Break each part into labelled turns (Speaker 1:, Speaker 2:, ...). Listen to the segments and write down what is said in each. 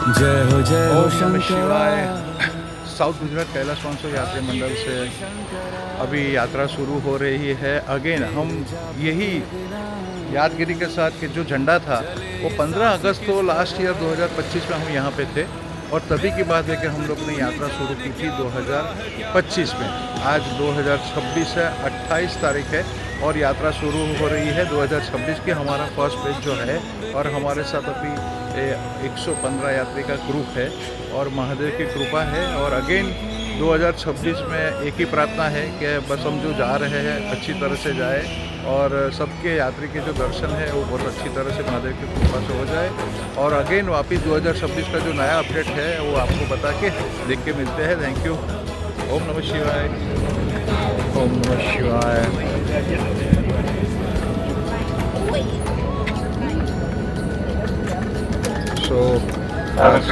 Speaker 1: जय हो
Speaker 2: ओम नमः शिवाय।
Speaker 1: शंकर।
Speaker 2: साउथ गुजरात कैलाश मानसरोवर यात्री मंडल से अभी यात्रा शुरू हो रही है। अगेन हम यही यादगिरी के साथ कि जो झंडा था वो 15 अगस्त को लास्ट ईयर 2025 में हम यहाँ पे थे और तभी की बात है कि हम लोग ने यात्रा शुरू की थी 2025 में। आज 2026 है, 28 तारीख है और यात्रा शुरू हो रही है 2026 की। हमारा फर्स्ट पेज जो है और हमारे साथ अभी 115 यात्री का ग्रुप है और महादेव की कृपा है। और अगेन 2026 में एक ही प्रार्थना है कि बस हम जो जा रहे हैं अच्छी तरह से जाए और सबके यात्री के जो दर्शन है वो बहुत अच्छी तरह से महादेव की कृपा से हो जाए। और अगेन वापस 2026 का जो नया अपडेट है वो आपको बता के देख के मिलते हैं। Thank you. ओम नमः शिवाय। ओम नमः शिवाय।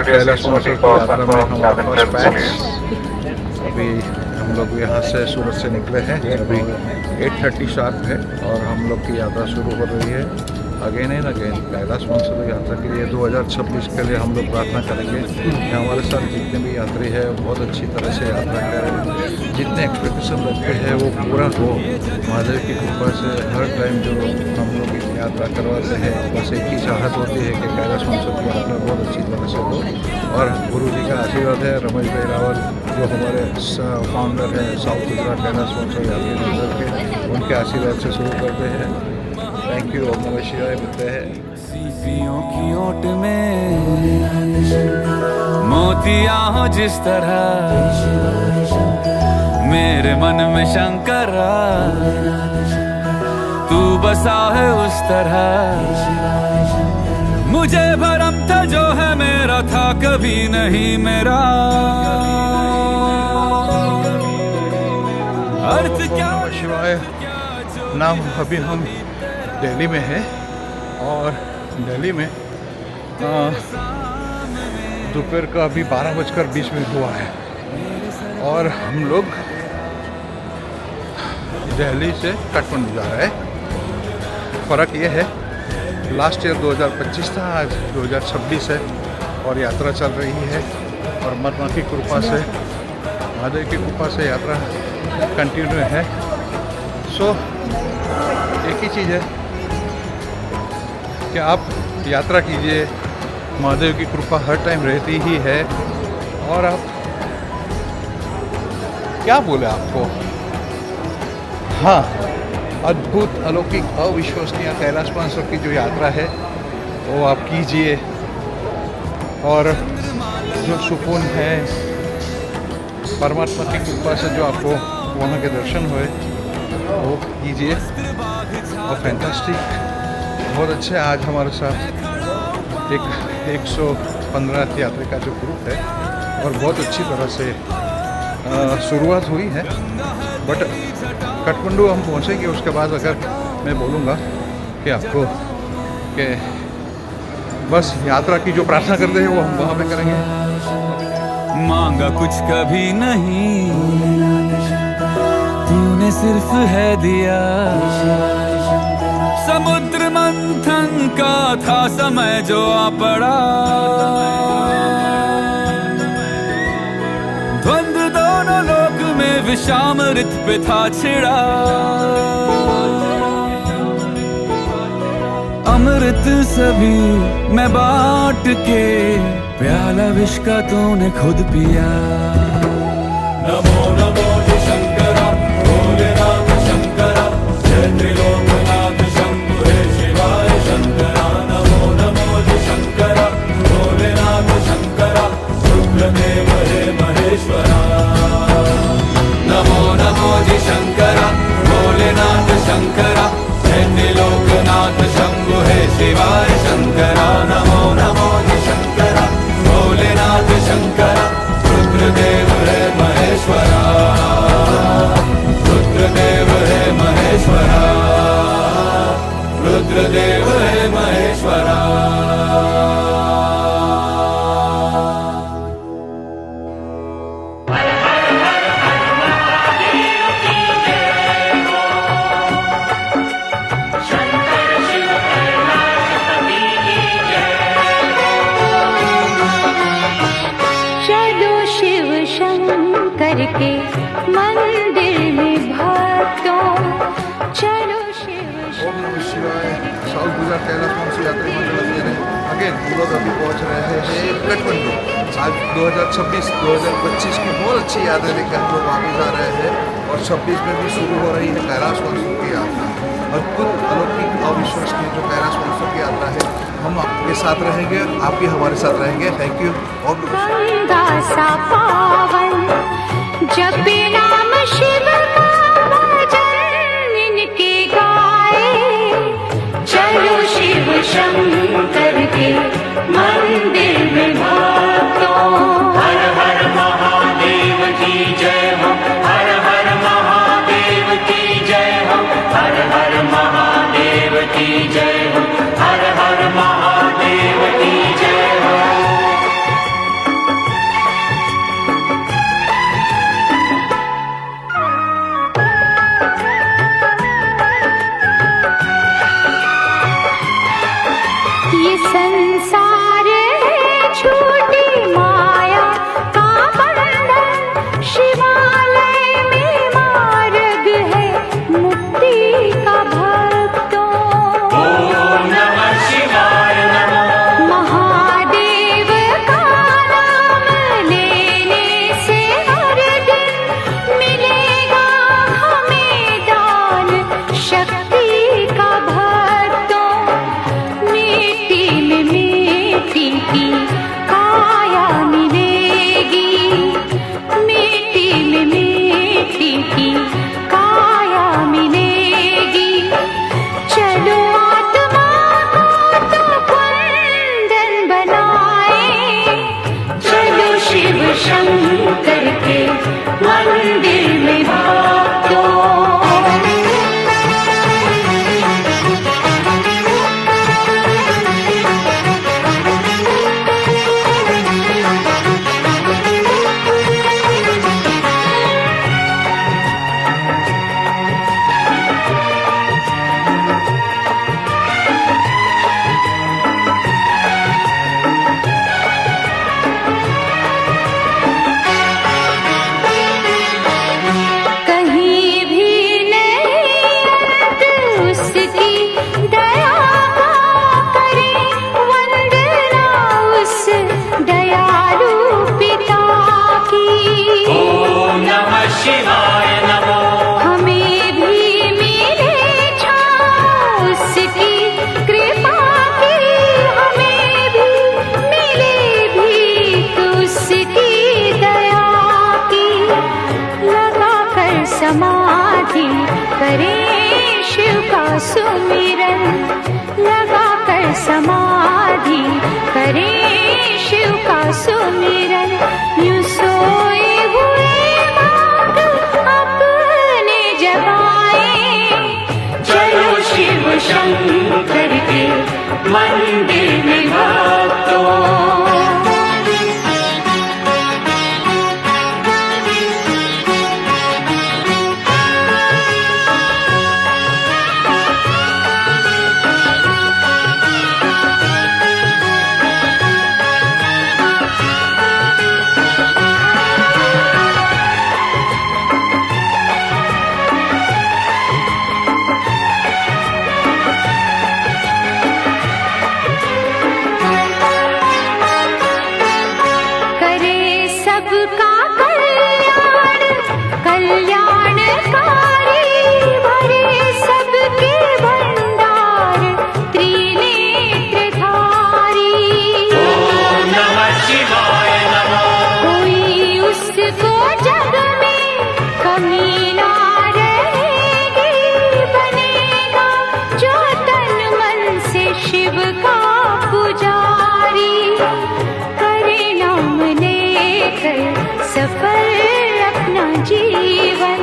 Speaker 2: कैलाश मानसरोवर की यात्रा में हमारा फर्स्ट बैच। अभी हम लोग यहाँ से सूरत से निकले हैं। अभी 8:30 शार्प है और हम लोग की यात्रा शुरू हो रही है। Again and again Kailash Mansarovar यात्रा के लिए 2026 के लिए हम लोग प्रार्थना करेंगे कि हमारे साथ जितने भी यात्री हैं बहुत अच्छी तरह से यात्रा करें, जितने एक्सपेक्टेशन रखते हैं वो पूरा हो। महादेव की कृपा से हर टाइम जो हम लोग यात्रा करवाते हैं बस एक ही चाहत होती है कि कैलाश मानसरोवर की यात्रा बहुत अच्छी तरह से हो। और गुरु जी का आशीर्वाद है, रमेश भाई रावल जो हमारे फाउंडर हैं साउथ गुजरात कैलाश मानसरोवर यात्री मंडल के, उनके आशीर्वाद से शुरू करते हैं। Thank you. ओम नमः शिवाय। मिलते हैं।
Speaker 1: सीपियों की ओट में मोतिया हो जिस तरह मेरे मन में शंकरा, तू बसा है उस तरह। मुझे भरम था जो है मेरा था कभी नहीं मेरा। अर्थ क्या
Speaker 2: शिवाय। नाम अभी हम दिल्ली में है और दिल्ली में दोपहर का अभी 12:20 हुआ है और हम लोग दिल्ली से काठमांडू जा रहे हैं। फ़र्क ये है लास्ट ईयर 2025 था, आज 2026 है और यात्रा चल रही है और परमात्मा की कृपा से, महादेव की कृपा से यात्रा कंटिन्यू है। सो एक ही चीज़ है कि आप यात्रा कीजिए, महादेव की कृपा हर टाइम रहती ही है। और आप क्या बोले आपको, हाँ, अद्भुत अलौकिक अविश्वसनीय कैलाश मानसरोवर की जो यात्रा है वो आप कीजिए और जो सुकून है परमात्मा की कृपा से जो आपको वहाँ के दर्शन हुए वो कीजिए। और फैंटास्टिक, बहुत अच्छे। आज हमारे साथ एक 115 यात्री का जो ग्रुप है और बहुत अच्छी तरह से शुरुआत हुई है। बट काठमांडू हम पहुँचेंगे उसके बाद अगर मैं बोलूँगा कि आपको कि बस यात्रा की जो प्रार्थना करते हैं वो हम वहाँ पे करेंगे।
Speaker 1: मांगा कुछ कभी नहीं, तूने सिर्फ है दिया। समुद्र मंथन का था समय जो आ पड़ा, द्वंद्व दोनों लोक में विषामृत पे था छिड़ा। अमृत सभी मैं बांट के, प्याला विष का तूने खुद पिया। नमो नमो जी शंकरा, भोलेनाथ शंकरा, जय त्रिलोकनाथ शंभु हे शिवाय शंकरा। नमो नमो जी शंकरा, भोलेनाथ शंकरा, रुद्रदेव हे महेश्वरा। नमो नमो जी शंकरा, भोलेनाथ शंकरा, जय त्रिलोकनाथ शंभु हे शिवाय शंकरा। नमो नमो जी शंकरा, भोलेनाथ शंकरा, रुद्रदेव हे महेश्वरा।
Speaker 3: करके मंदिर में भक्तों चलो शिव
Speaker 2: ओम नमः शिवाय। साउथ गुजरात कैलाश मानसी यात्री मंडल अगेन हम लोग अभी पहुंच रहे हैं कठमंडू। आज 2026 की बहुत अच्छी यादें लेकर हम लोग वापस आ रहे हैं और 26 में भी शुरू हो रही है कैलाश मानसून की यात्रा। अद्भुत अलौकिक अविश्वसनीय जो कैलाश मानसून की यात्रा है, हम आपके साथ रहेंगे, आप भी हमारे साथ रहेंगे। Thank you. और
Speaker 3: गंगा सा पावन जपे नाम शिव का भजन इनके गाए, चलो शिव शंकर के मंदिर में भक्तों
Speaker 4: हर हर महादेव की जय हो, हर हर महादेव की जय हो, हर हर महादेव की जय हो, हर हर महादेव की जय हो।
Speaker 3: ये संसार है छोटी माया का बंधन, शिवालय में मार्ग है मुक्ति का भक्तों।
Speaker 4: ओम नमः शिवाय नमः।
Speaker 3: महादेव का नाम लेने से हर दिन मिलेगा हमें दान शक्ति का भक्तों। मिट्टी में मिट्टी की काया मिलेगी, मिट्टी में मिट्टी की काया मिलेगी, चलो आत्मा को तो बंधन बनाए, चलो शिव शंकर के मंदिर में भक्तों। कहीं भी नहीं अंत उसकी दया का करें वंदना उस दयालु पिता की।
Speaker 4: ओम नमः शिवाय नमः।
Speaker 3: हमें भी मिले छाँव उसकी कृपा की, हमें भी मिले भीख उसकी दया की। लगा कर समाधि करें शिव का सुमिरन, लगा कर समाधि करें शिव का सुमिरन। यूं सोए हुए बाग अपने जगाए,
Speaker 4: चलो शिव शंकर के मंदिर में भक्तों।
Speaker 3: करे सबका कल्याण कल्याणकारी, भरे सबके भंडार त्रिनेत्रधारी।
Speaker 4: ओम नमः शिवाय नमः।
Speaker 3: कोई उसको जग में कमी ना रहेगी, बनेगा जो तन मन से शिव का पुजारी। करे नाम लेकर सफल अपना जीवन,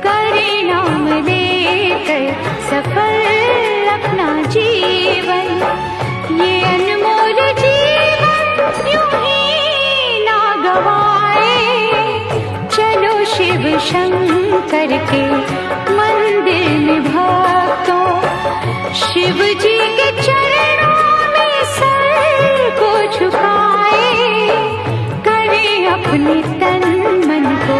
Speaker 3: करे नाम लेकर सफल अपना जीवन। ये अनमोल जीवन यूं ही ना गवाए, चलो शिव शंकर के मंदिर में भक्तों। शिव जी के चरणों में सर को झुकाए, करें अपने तन मन को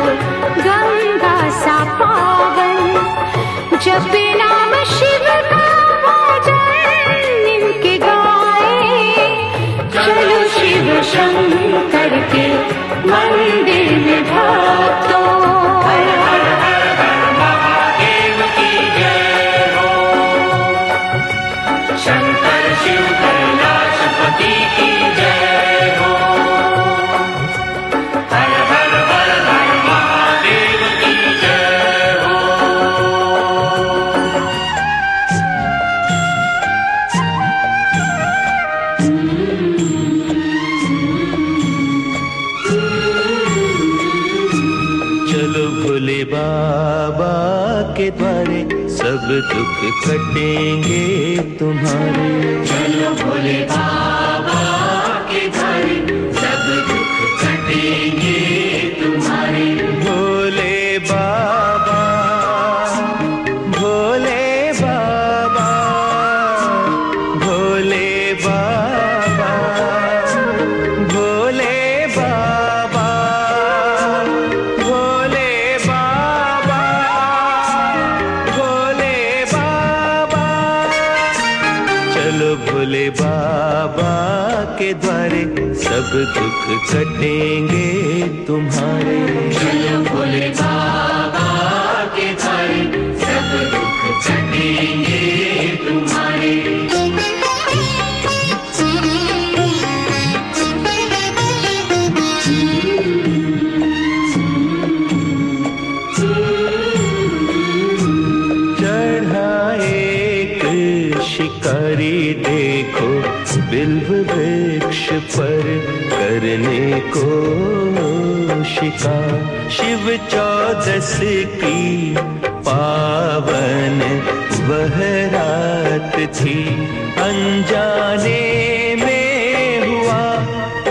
Speaker 3: शंकर के मंदिर में भक्तों।
Speaker 4: हर हर हर हर महादेव की जय हो। शंकर शिव कैलाशपति की जय हो। हर हर हर हर महादेव की जय हो।
Speaker 5: चलो भोले बाबा के द्वारे सब दुख कटेंगे तुम्हारे।
Speaker 4: चलो भोले बाबा के द्वारे सब दुख कटेंगे तुम्हारे।
Speaker 5: भोले बाबा, भोले बाबा, भोले बाबा, भोले बाबा, भोले बाबा, भोले बाबा। चलो भोले बाबा के द्वारे सब दुख कटेंगे तुम्हारे।
Speaker 4: चलो भोले बाबा के द्वारे सब दुख कटेंगे तुम्हारे।
Speaker 5: चढ़ाए एक शिकारी देखो बिल्व वृक्ष पर करने को शिकार। शिव चौदस की पावन वह रात थी, अनजाने में हुआ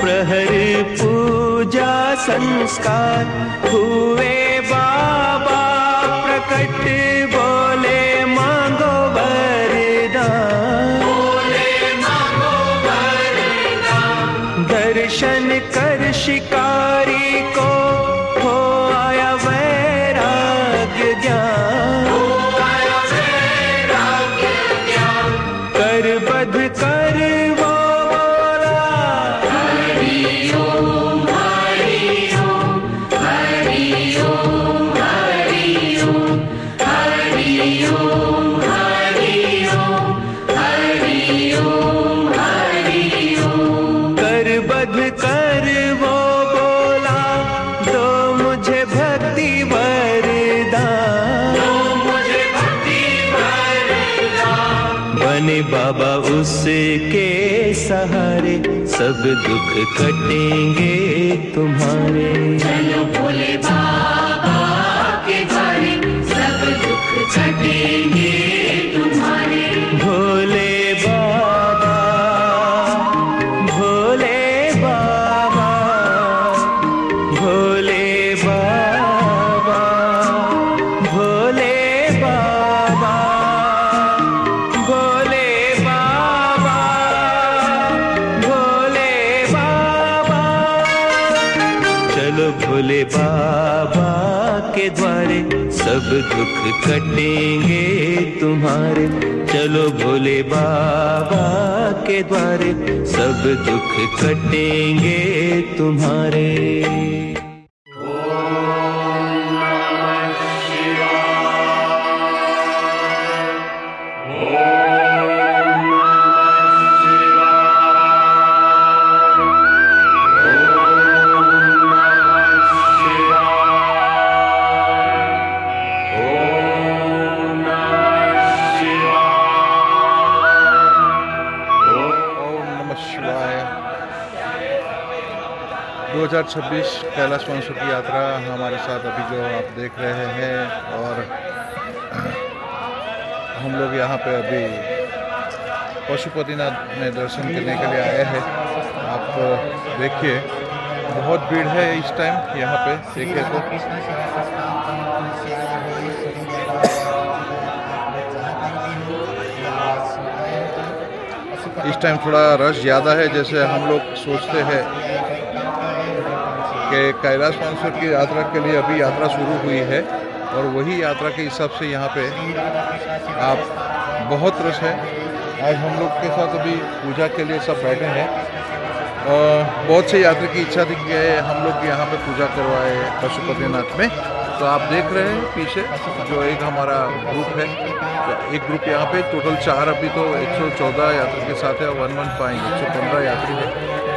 Speaker 5: प्रहर पूजा संस्कार। हुए बाबा प्रकट बोले मांगो वरदान। दर्शन कर शिकारी को हो आया वैराग्य ज्ञान। कर बध कर वो बोला
Speaker 4: हरि ओम हरि ओम हरि ओम हरि ओम हरि ओम हरि ओम हरि ओम हरि ओम।
Speaker 5: कर बध कर वो बोला दो मुझे भक्ति वरदान।
Speaker 4: मुझे भक्ति वरदान।
Speaker 5: बने बाबा उसके सहारे सब दुख कटेंगे तुम्हारे।
Speaker 4: चलो भोले बाबा के द्वारे सब दुख कटेंगे तुम्हारे।
Speaker 5: भोले बाबा, भोले बाबा, भोले बाबा, भोले बाबा, भोले बाबा, भोले बाबा। चलो भोले बाबा के द्वारे सब दुख कटेंगे तुम्हारे। चलो भोले बाबा के द्वारे सब दुख कटेंगे तुम्हारे।
Speaker 2: ओम नमः शिवाय। 2026 कैलाश मानसरोवर की यात्रा हमारे साथ अभी जो आप देख रहे हैं, और हम लोग यहाँ पे अभी पशुपतिनाथ में दर्शन करने के लिए आए हैं। आप देखिए बहुत भीड़ है इस टाइम यहाँ पे, देखिए तो इस टाइम थोड़ा रश ज़्यादा है। जैसे हम लोग सोचते हैं कि कैलाश मानसरोवर की यात्रा के लिए अभी यात्रा शुरू हुई है, और वही यात्रा के हिसाब से यहाँ पे आप बहुत रश है। आज हम लोग के साथ अभी पूजा के लिए सब बैठे हैं, बहुत से यात्री की इच्छा थी कि हम लोग यहाँ पे पूजा करवाए पशुपतिनाथ में। तो आप देख रहे हैं पीछे जो एक हमारा ग्रुप है, एक ग्रुप यहाँ पे टोटल 4, अभी तो 114 यात्री के साथ है, 115 यात्री है।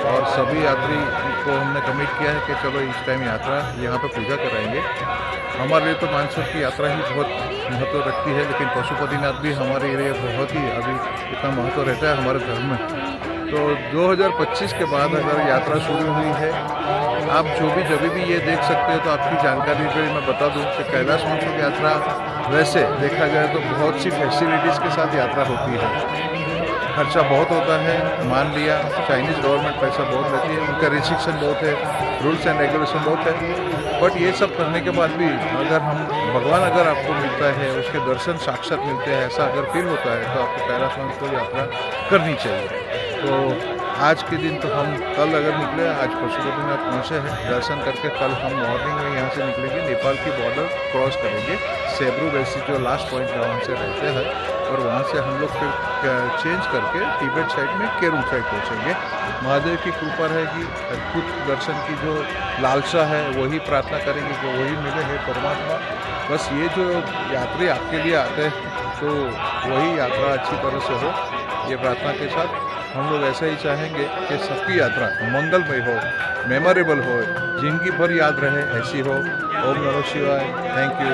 Speaker 2: और सभी यात्री को हमने कमिट किया है कि चलो इस टाइम यात्रा यहाँ पे पूजा कराएंगे। हमारे लिए तो मानसरोवर की यात्रा ही बहुत महत्व रखती है, लेकिन पशुपतिनाथ भी हमारे लिए बहुत ही अभी इतना महत्व रहता है हमारे धर्म में। तो 2025 के बाद अगर यात्रा शुरू हुई है, आप जो भी जब भी ये देख सकते हो, तो आपकी जानकारी के लिए मैं बता दूं कि कैलाश मानसरोवर यात्रा वैसे देखा जाए तो बहुत सी फैसिलिटीज़ के साथ यात्रा होती है। खर्चा बहुत होता है, मान लिया चाइनीज़ गवर्नमेंट पैसा बहुत लेती है, उनका रिस्ट्रिक्शन बहुत है, रूल्स एंड रेगुलेशन बहुत है। बट ये सब करने के बाद भी अगर भगवान अगर आपको मिलता है, उसके दर्शन साक्षात मिलते हैं, ऐसा अगर फील होता है, तो आपको कैलाश मानसरोवर यात्रा करनी चाहिए। तो आज के दिन तो हम कल अगर निकले, आज पशुपतिनाथ पहुँचे हैं, दर्शन करके कल हम मॉर्निंग में यहाँ से निकलेंगे, नेपाल की बॉर्डर क्रॉस करेंगे, सेब्रू वैसी जो लास्ट पॉइंट है वहाँ से रहते हैं, और वहाँ से हम लोग फिर चेंज करके तिब्बत साइड में केरूंग साइड पहुँचेंगे। महादेव की कृपा रहेगी, अद्भुत दर्शन की जो लालसा है वही प्रार्थना करेंगे कि वही मिले है परमात्मा। बस ये जो यात्री आपके लिए आते हैं तो वही यात्रा अच्छी तरह से हो, ये प्रार्थना के साथ हम लोग ऐसा ही चाहेंगे कि सबकी यात्रा मंगलमय हो, मेमोरेबल हो, जिंदगी भर याद रहे, ऐसी हो। ओम नमः शिवाय। Thank you.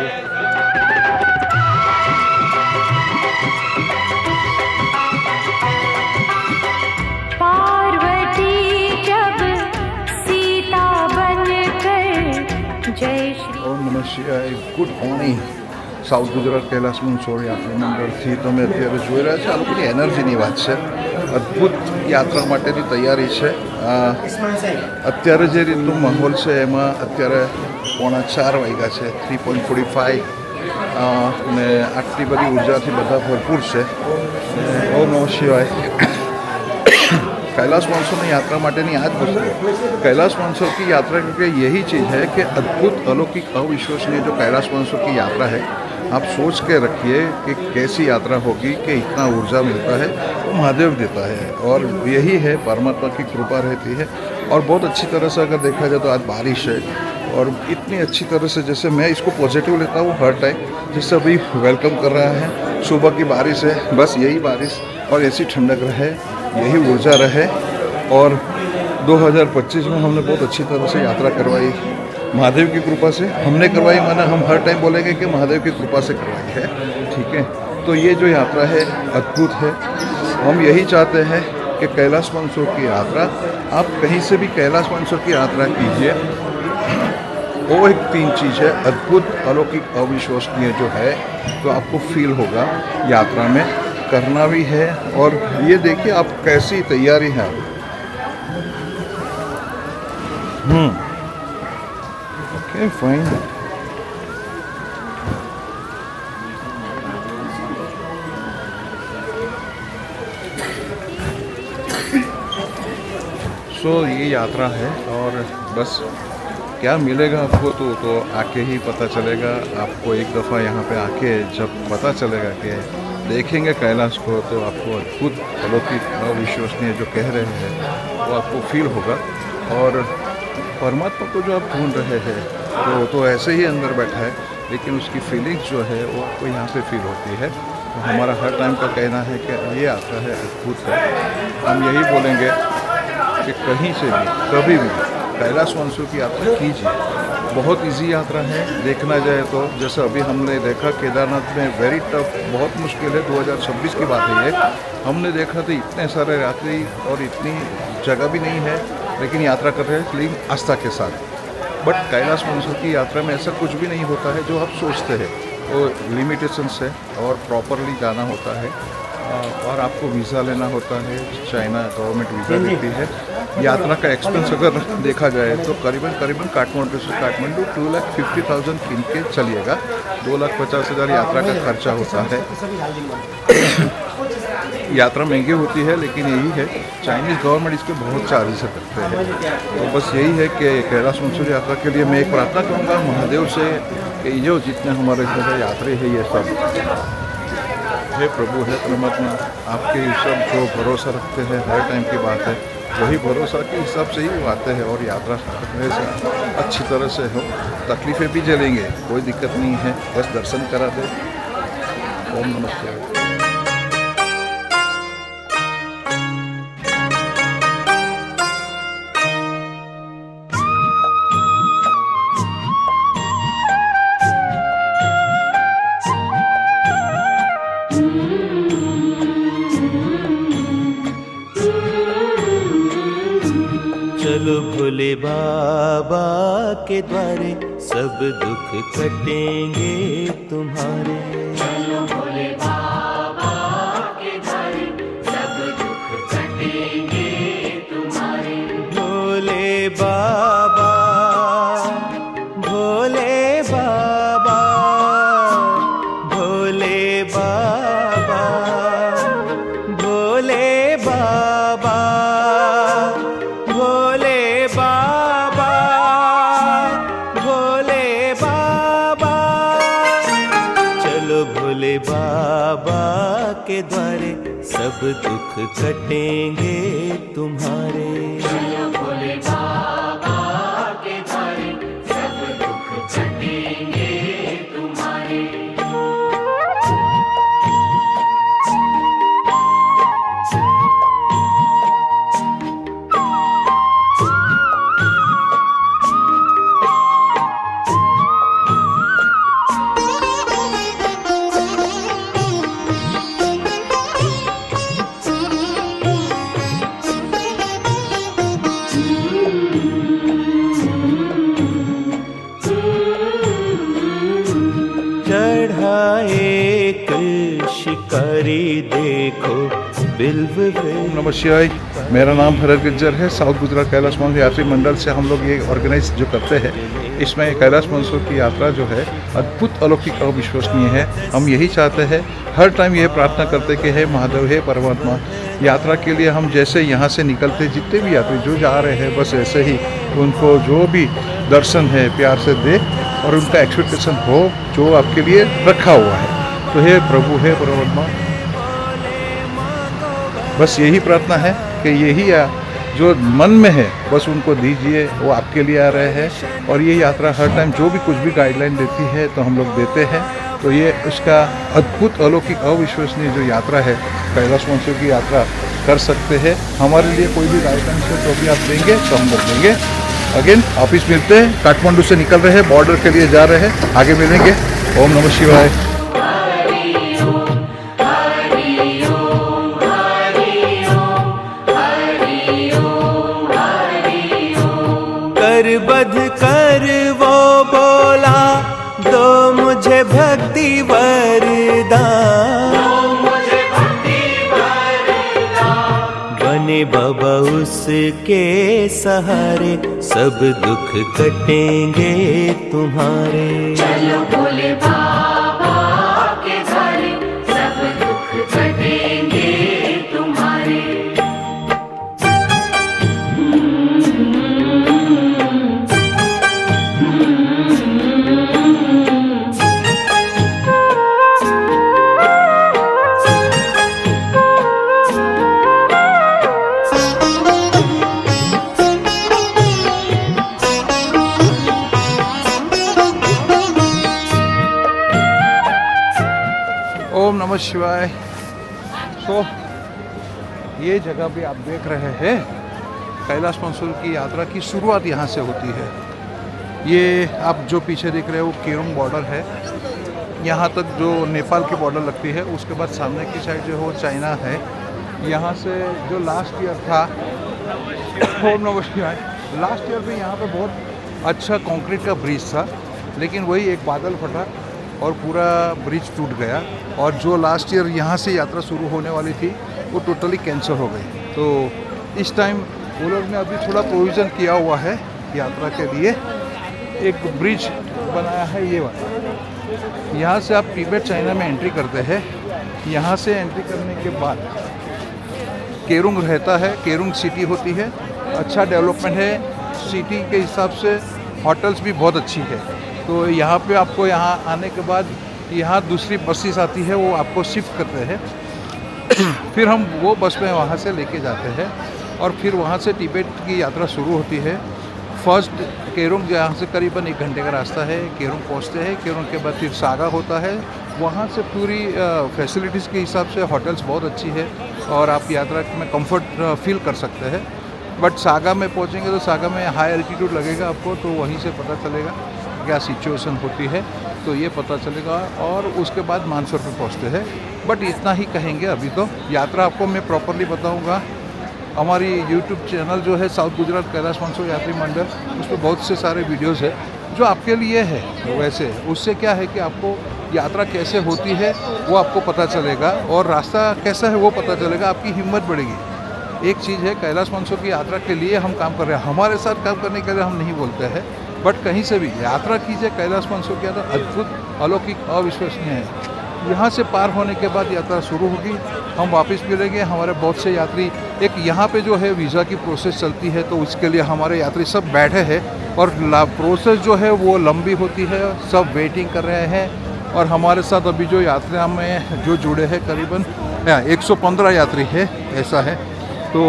Speaker 2: ઓમ નમઃ શિવાય. Good morning. South Gujarat Kailash Mansarovar યાત્રા મંડળથી તમે અત્યારે જોઈ રહ્યા છો, આ લોકોની એનર્જીની વાત છે. અદ્ભુત યાત્રા માટેની તૈયારી છે. અત્યારે જે રીતનો માહોલ છે એમાં અત્યારે 3:45 વાગ્યા છે, 3:45 અને આટલી બધી ઉર્જાથી બધા ભરપૂર છે. ઓમ નમઃ શિવાય. कैलाश मानसरोवर यात्रा माटेनी आज वस्तु, कैलाश मानसरोवर की यात्रा क्योंकि यही चीज़ है कि अद्भुत अलौकिक अविश्वसनीय जो कैलाश मानसरोवर की यात्रा है, आप सोच के रखिए कि कैसी यात्रा होगी कि इतना ऊर्जा मिलता है वो महादेव देता है, और यही है परमात्मा की कृपा रहती है। और बहुत अच्छी तरह से अगर देखा जाए तो आज बारिश है, और इतनी अच्छी तरह से जैसे मैं इसको पॉजिटिव लेता हूँ हर टाइम, जैसे अभी वेलकम कर रहा है, सुबह की बारिश है, बस यही बारिश और ऐसी ठंडक रहे, यही ऊर्जा रहे। और 2025 में हमने बहुत अच्छी तरह से यात्रा करवाई महादेव की कृपा से। हमने करवाई माना हम हर टाइम बोलेंगे कि महादेव की कृपा से करवाई है, ठीक है। तो ये जो यात्रा है अद्भुत है। हम यही चाहते हैं कि कैलाश मानसरोवर की यात्रा, आप कहीं से भी कैलाश मानसरोवर की यात्रा कीजिए, वो एक 3 चीज़ है, अद्भुत अलौकिक अविश्वसनीय जो है, तो आपको फील होगा यात्रा में, करना भी है। और ये देखिए आप कैसी तैयारी है। Okay fine. सो ये यात्रा है, और बस क्या मिलेगा आपको तो आके ही पता चलेगा। आपको एक दफ़ा यहाँ पे आके जब पता चलेगा कि देखेंगे कैलाश को, तो आपको अद्भुत अलौकिक अविश्वसनीय जो कह रहे हैं वो आपको फील होगा। और परमात्मा को जो आप ढूंढ रहे हैं तो ऐसे ही अंदर बैठा है, लेकिन उसकी फीलिंग्स जो है वो आपको यहाँ पे फील होती है। तो हमारा हर टाइम का कहना है कि ये यात्रा है अद्भुत है। हम यही बोलेंगे कि कहीं से भी कभी भी कैलाश मानसरोवर की यात्रा कीजिए। बहुत इजी यात्रा है देखना जाए तो। जैसे अभी हमने देखा केदारनाथ में वेरी टफ, बहुत मुश्किल है, 2026 की बात है ये। हमने देखा तो इतने सारे यात्री और इतनी जगह भी नहीं है, लेकिन यात्रा कर रहे हैं, लेकिन आस्था के साथ। बट कैलाश मानसरोवर की यात्रा में ऐसा कुछ भी नहीं होता है जो आप सोचते हैं। वो लिमिटेशंस है और प्रॉपरली जाना होता है, और आपको वीज़ा लेना होता है, चाइना गवर्नमेंट वीज़ा देती है। यात्रा का एक्सपेंस अगर देखा जाए तो करीबन काठमांडू से काठमांडू 2,50,000 किन के चलिएगा, 2,50,000 यात्रा का खर्चा होता है। यात्रा महंगी होती है, लेकिन यही है चाइनीज़ गवर्नमेंट इसके बहुत चार्जेस रखते हैं। तो बस यही है कि कैलाश मानसरोवर यात्रा के लिए मैं एक प्रार्थना करूँगा महादेव से कि जो जितने हमारे यात्री है ये सब, हे प्रभु, हे परमात्मा, आपके सब जो भरोसा रखते हैं, हर टाइम की बात है, वही भरोसा के हिसाब से ही वो आते हैं और यात्रा करने से अच्छी तरह से हो। तकलीफ़ें भी झेलेंगे, कोई दिक्कत नहीं है, बस दर्शन करा दे। ओम नमः शिवाय।
Speaker 5: चलो भोले बाबा के द्वारे सब दुख कटेंगे तुम्हारे।
Speaker 3: चलो भोले बाबा के द्वारे सब दुख कटेंगे तुम्हारे।
Speaker 5: भोले बाबा, भोले बाबा, भोले बाबा, भोले बाबा, भोले बाबा, भोले बाबा। चलो भोले बाबा के द्वारे सब दुख कटेंगे तुम्हारे।
Speaker 3: चलो भोले बाबा के द्वारे सब दुख कटेंगे तुम्हारे।
Speaker 5: चढ़ाए शिकारी देखो बिल्व
Speaker 2: ओम नमः शिवाय। मेरा नाम भरत गुज्जर है। साउथ गुजरात कैलाश मानसरोवर यात्री मंडल से हम लोग ये ऑर्गेनाइज जो करते हैं, इसमें कैलाश मानसरोवर की यात्रा जो है अद्भुत, अलौकिक और विश्वसनीय है। हम यही चाहते हैं, हर टाइम ये प्रार्थना करते कि हे महादेव, हे परमात्मा, यात्रा के लिए हम जैसे यहाँ से निकलते, जितने भी यात्री जो जा रहे हैं, बस ऐसे ही उनको जो भी दर्शन है प्यार से दे और उनका एक्सपेक्टेशन हो जो आपके लिए रखा हुआ है। तो हे प्रभु, हे परमात्मा, बस यही प्रार्थना है कि यही जो मन में है बस उनको दीजिए, वो आपके लिए आ रहे हैं। और ये यात्रा हर टाइम जो भी कुछ भी गाइडलाइन देती है तो हम लोग देते हैं। तो ये उसका अद्भुत, अलौकिक, अविश्वसनीय जो यात्रा है, कैलाश मानसरोवर की यात्रा कर सकते हैं। हमारे लिए कोई भी गाइडलाइन है तो भी आप देंगे तो हम लोग देंगे। अगेन ऑफिस मिलते हैं, काठमांडू से निकल रहे हैं, बॉर्डर के लिए जा रहे हैं, आगे मिलेंगे। ओम नमः शिवाय।
Speaker 5: कर बध कर वो बोला, दो मुझे भक्ति वरदान। बने बाबा उसके सहारे सब दुख कटेंगे तुम्हारे।
Speaker 3: चलो भोले बाबा के द्वारे सब दुख कटेंगे तुम्हारे।
Speaker 2: ओम नमः शिवाय। तो ये जगह भी आप देख रहे हैं, कैलाश मानसरोवर की यात्रा की शुरुआत यहाँ से होती है। ये आप जो पीछे देख रहे हैं वो केरोंग बॉर्डर है। यहाँ तक जो नेपाल की बॉर्डर लगती है, उसके बाद सामने की साइड जो है वो चाइना है। यहाँ से जो लास्ट ईयर था, ओम नमः शिवाय, लास्ट ईयर भी यहाँ पे बहुत अच्छा कंक्रीट का ब्रिज था, लेकिन वही एक बादल फटा और पूरा ब्रिज टूट गया। और जो लास्ट ईयर यहाँ से यात्रा शुरू होने वाली थी वो टोटली कैंसिल हो गई। तो इस टाइम वो लोग ने अभी थोड़ा प्रोविज़न किया हुआ है यात्रा के लिए। एक ब्रिज बनाया है ये वाला। यहाँ से आप तिब्बत चाइना में एंट्री करते हैं। यहाँ से एंट्री करने के बाद केरोंग रहता है, केरोंग सिटी होती है, अच्छा डेवलपमेंट है सिटी के हिसाब से, होटल्स भी बहुत अच्छी है। तो यहाँ पे आपको यहाँ आने के बाद यहाँ दूसरी बसेस आती है, वो आपको शिफ्ट करते हैं। फिर हम वो बस में वहाँ से लेके जाते हैं और फिर वहाँ से तिब्बत की यात्रा शुरू होती है। फर्स्ट केरोंग, जहाँ से करीबन 1 घंटे का रास्ता है, केरोंग पहुँचते हैं। केरोंग के बाद फिर सागा होता है। वहाँ से पूरी फैसिलिटीज़ के हिसाब से होटल्स बहुत अच्छी है और आप यात्रा में कंफर्ट फील कर सकते हैं। बट सागा में पहुँचेंगे तो सागा में हाई एल्टीट्यूड लगेगा आपको, तो वहीं से पता चलेगा क्या सिचुएशन होती है, तो ये पता चलेगा। और उसके बाद मानसरोवर पे पहुँचते हैं। बट इतना ही कहेंगे अभी तो। यात्रा आपको मैं प्रॉपरली बताऊँगा। हमारी यूट्यूब चैनल जो है साउथ गुजरात कैलाश मानसरोवर यात्री मंडल, उस पर बहुत से सारे वीडियोस है जो आपके लिए है। वैसे उससे क्या है कि आपको यात्रा कैसे होती है वो आपको पता चलेगा और रास्ता कैसा है वो पता चलेगा, आपकी हिम्मत बढ़ेगी। एक चीज़ है, कैलाश मानसरोवर की यात्रा के लिए हम काम कर रहे हैं, हमारे साथ काम करने के लिए हम नहीं बोलते हैं। बट कहीं से भी यात्रा कीजिए, कैलाश मानसरोवर की यात्रा अद्भुत, अलौकिक, अविश्वसनीय है। यहाँ से पार होने के बाद यात्रा शुरू होगी, हम वापस मिलेंगे। हमारे बहुत से यात्री, एक यहाँ पे जो है वीज़ा की प्रोसेस चलती है, तो उसके लिए हमारे यात्री सब बैठे हैं और प्रोसेस जो है वो लंबी होती है, सब वेटिंग कर रहे हैं। और हमारे साथ अभी जो यात्रा में जो जुड़े हैं करीबन 115 यात्री है, ऐसा है। तो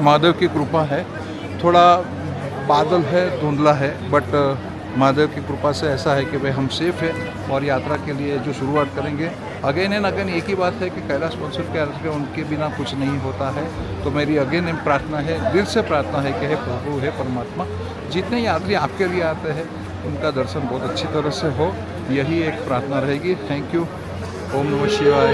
Speaker 2: महादेव की कृपा है, थोड़ा बादल है, धुंधला है, बट महादेव की कृपा से ऐसा है कि भाई हम सेफ है और यात्रा के लिए जो शुरुआत करेंगे। अगेन एंड अगेन एक ही बात है कि कैलाश मानसरोवर के यात्रा उनके बिना कुछ नहीं होता है। तो मेरी अगेन प्रार्थना है, दिल से प्रार्थना है कि हे प्रभु, हे परमात्मा, जितने यात्री आपके लिए आते हैं उनका दर्शन बहुत अच्छी तरह से हो, यही एक प्रार्थना रहेगी। Thank you. ओम नमः शिवाय।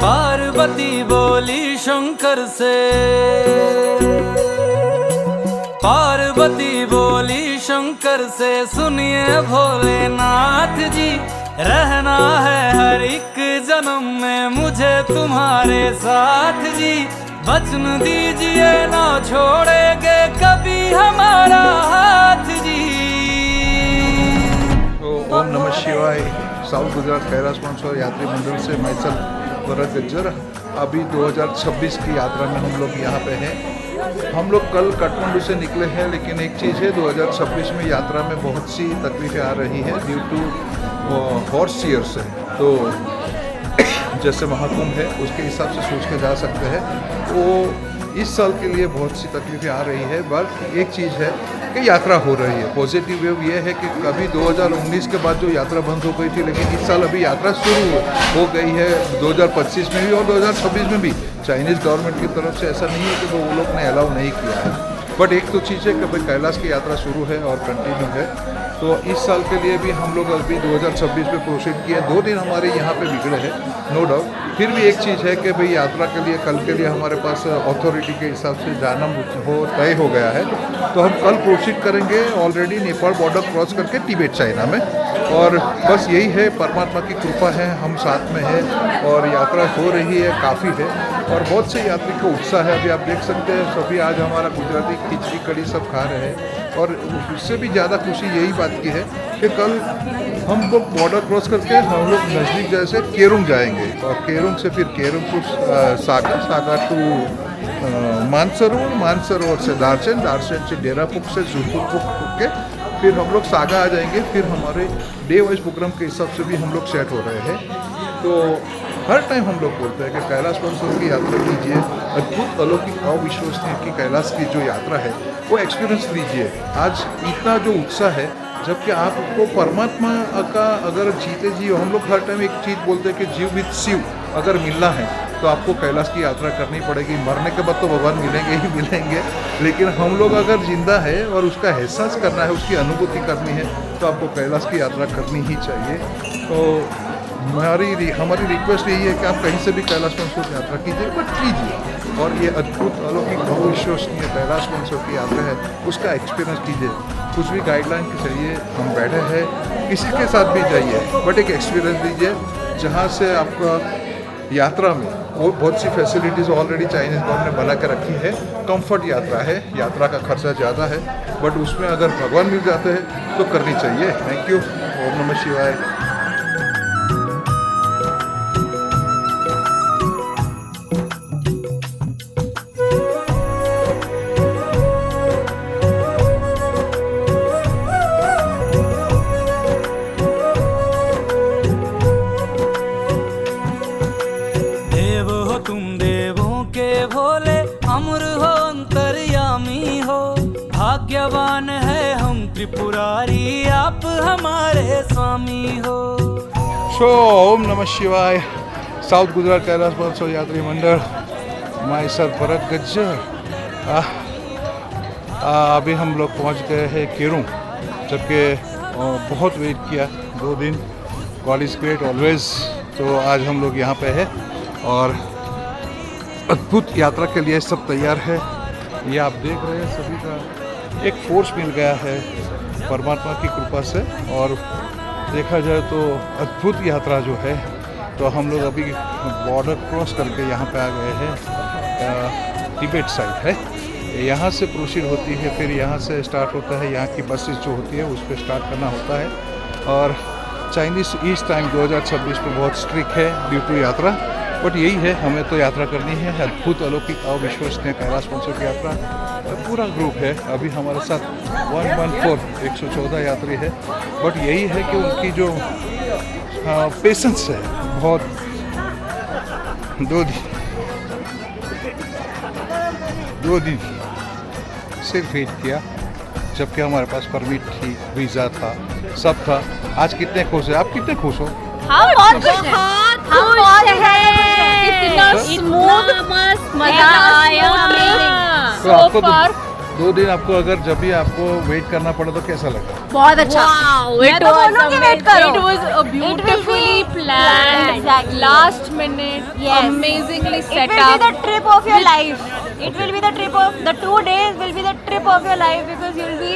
Speaker 1: पार्वती बोली शंकर से, पार्वती बोली शंकर से, सुनिए भोलेनाथ जी, रहना है हर एक जन्म में मुझे तुम्हारे साथ जी। वचन दीजिए ना छोड़ेंगे कभी हमारा हाथ जी।
Speaker 2: तो ओम नमः शिवाय। साउथ गुजरात कैलाश मानसरोवर यात्री मंडल से मैं भरत गज्जर। अभी 2026 की यात्रा में हम लोग यहाँ पे हैं। हम लोग कल काठमांडू से निकले हैं, लेकिन एक चीज़ है, 2026 में यात्रा में बहुत सी तकलीफें आ रही हैं ड्यू टू हॉर्स सीयर्स है। तो जैसे महाकुंभ है उसके हिसाब से सोच के जा सकते हैं। तो इस साल के लिए बहुत सी तकलीफें आ रही है, बट एक चीज़ है कि यात्रा हो रही है। पॉजिटिव वेव ये है कि कभी 2019 के बाद जो यात्रा बंद हो गई थी, लेकिन इस साल अभी यात्रा शुरू हो गई है 2025 में भी और 2026 में भी। चाइनीज़ गवर्नमेंट की तरफ से ऐसा नहीं है कि वो लोग ने अलाउ नहीं किया है, बट एक तो चीज़ है कि भाई कैलाश की यात्रा शुरू है और कंटिन्यू है। तो इस साल के लिए भी हम लोग अभी 2026 में प्रोसीड किए। 2 दिन हमारे यहाँ पे बिगड़े हैं, नो डाउट। फिर भी एक चीज़ है कि भाई यात्रा के लिए कल के लिए हमारे पास अथॉरिटी के हिसाब से जाना तय हो गया है। तो हम कल प्रोसीड करेंगे ऑलरेडी नेपाल बॉर्डर क्रॉस करके तिब्बत चाइना में। और बस यही है, परमात्मा की कृपा है, हम साथ में हैं और यात्रा हो रही है, काफ़ी है। और बहुत से यात्री का उत्साह है। अभी आप देख सकते हैं सभी आज हमारा गुजराती खिचड़ी कड़ी सब खा रहे हैं। और उससे भी ज़्यादा खुशी यही बात की है कि कल हम लोग बॉर्डर क्रॉस करके हम लोग नज़दीक जैसे केरोंग जाएंगे और केरोंग से फिर Kerung to Saga, Saga to Mansarovar, Mansarovar से दार्चन, दार्चन से डेरापुक से जुलपुर के फिर हम लोग सागा आ जाएंगे। फिर हमारे डे वाइज प्रोग्राम के हिसाब से भी हम लोग सेट हो रहे हैं। तो हर टाइम हम लोग बोलते हैं कि कैलाश मानसरोवर की यात्रा कीजिए, अद्भुत, अलौकिक, अविश्वसनीय की कैलाश की जो यात्रा है वो एक्सपीरियंस लीजिए। आज इतना जो उत्साह है, जबकि आपको परमात्मा का अगर जीते जी, हम लोग हर टाइम एक चीज़ बोलते हैं कि जीव विद शिव अगर मिलना है तो आपको कैलाश की यात्रा करनी पड़ेगी। मरने के बाद तो भगवान मिलेंगे ही मिलेंगे, लेकिन हम लोग अगर जिंदा है और उसका एहसास करना है, उसकी अनुभूति करनी है, तो आपको कैलाश की यात्रा करनी ही चाहिए। तो हमारी रिक्वेस्ट यही है कि आप कहीं से भी कैलाश मानसरोवर की यात्रा कीजिए, बट कीजिए। और ये अद्भुत, अलौकिक, अविश्वसनीय कैलाश मानसरोवर की यात्रा है, उसका एक्सपीरियंस कीजिए। कुछ भी गाइडलाइन चाहिए, हम बैठे हैं, किसी के साथ भी जाइए, बट एक एक्सपीरियंस लीजिए। जहाँ से आपका यात्रा में वो बहुत सी फैसिलिटीज़ ऑलरेडी चाइनीज़ गवर्नमेंट ने बना के रखी है। कंफर्ट यात्रा है, यात्रा का खर्चा ज़्यादा है, बट उसमें अगर भगवान मिल जाते हैं तो करनी चाहिए। Thank you. ओम नमः शिवाय।
Speaker 1: देव हो तुम देवों के भोले, अमर हो अंतर्यामी हो, भाग्यवान है हम त्रिपुरारी, आप हमारे स्वामी हो।
Speaker 2: सो ओम नमः शिवाय। साउथ गुजरात कैलाश महोत्सव यात्री मंडल माई सर भरत गज्जर। अभी हम लोग पहुंच गए हैं केरूं, जबकि बहुत वेट किया 2 दिन। God is great always. तो आज हम लोग यहाँ पे है और अद्भुत यात्रा के लिए सब तैयार है। ये आप देख रहे हैं सभी का एक फोर्स मिल गया है परमात्मा की कृपा से, और देखा जाए तो अद्भुत यात्रा जो है। तो हम लोग अभी बॉर्डर क्रॉस करके यहाँ पे आ गए हैं। तिब्बत साइड है, यहाँ से प्रोसीड होती है, फिर यहाँ से स्टार्ट होता है। यहाँ की बसेस जो होती है उस पर स्टार्ट करना होता है। और चाइनीज़ ईस्ट टाइम 2026 में बहुत स्ट्रिक्ट है ड्यू टू यात्रा, बट यही है, हमें तो यात्रा करनी है। अद्भुत अलौकिक अविश्वसनीय कैलाश महोत्सव की यात्रा। पूरा ग्रुप है अभी हमारे साथ 114 यात्री है, बट यही है कि उनकी जो पेशेंस है बहुत। 2 दिन सिर्फ वेट किया, जबकि हमारे पास परमिट थी, वीज़ा था, सब था। आज कितने खुश है आप? कितने खुश हो?
Speaker 6: हम बहुत इतना स्मूथ, मस्त, मजा आया।
Speaker 2: तो आपको 2 दिन आपको अगर जब भी आपको वेट करना पड़ा तो कैसा लगा?
Speaker 6: बहुत अच्छा। मैं तो बोलूं कि वेट करो।
Speaker 7: It was a beautifully planned,
Speaker 6: Exactly.
Speaker 7: last minute,
Speaker 6: Yes.
Speaker 7: amazingly
Speaker 6: It
Speaker 7: set
Speaker 6: will be
Speaker 7: up.
Speaker 6: the trip of your life. It will be the trip of the 2 days will be the trip of your life, because you will be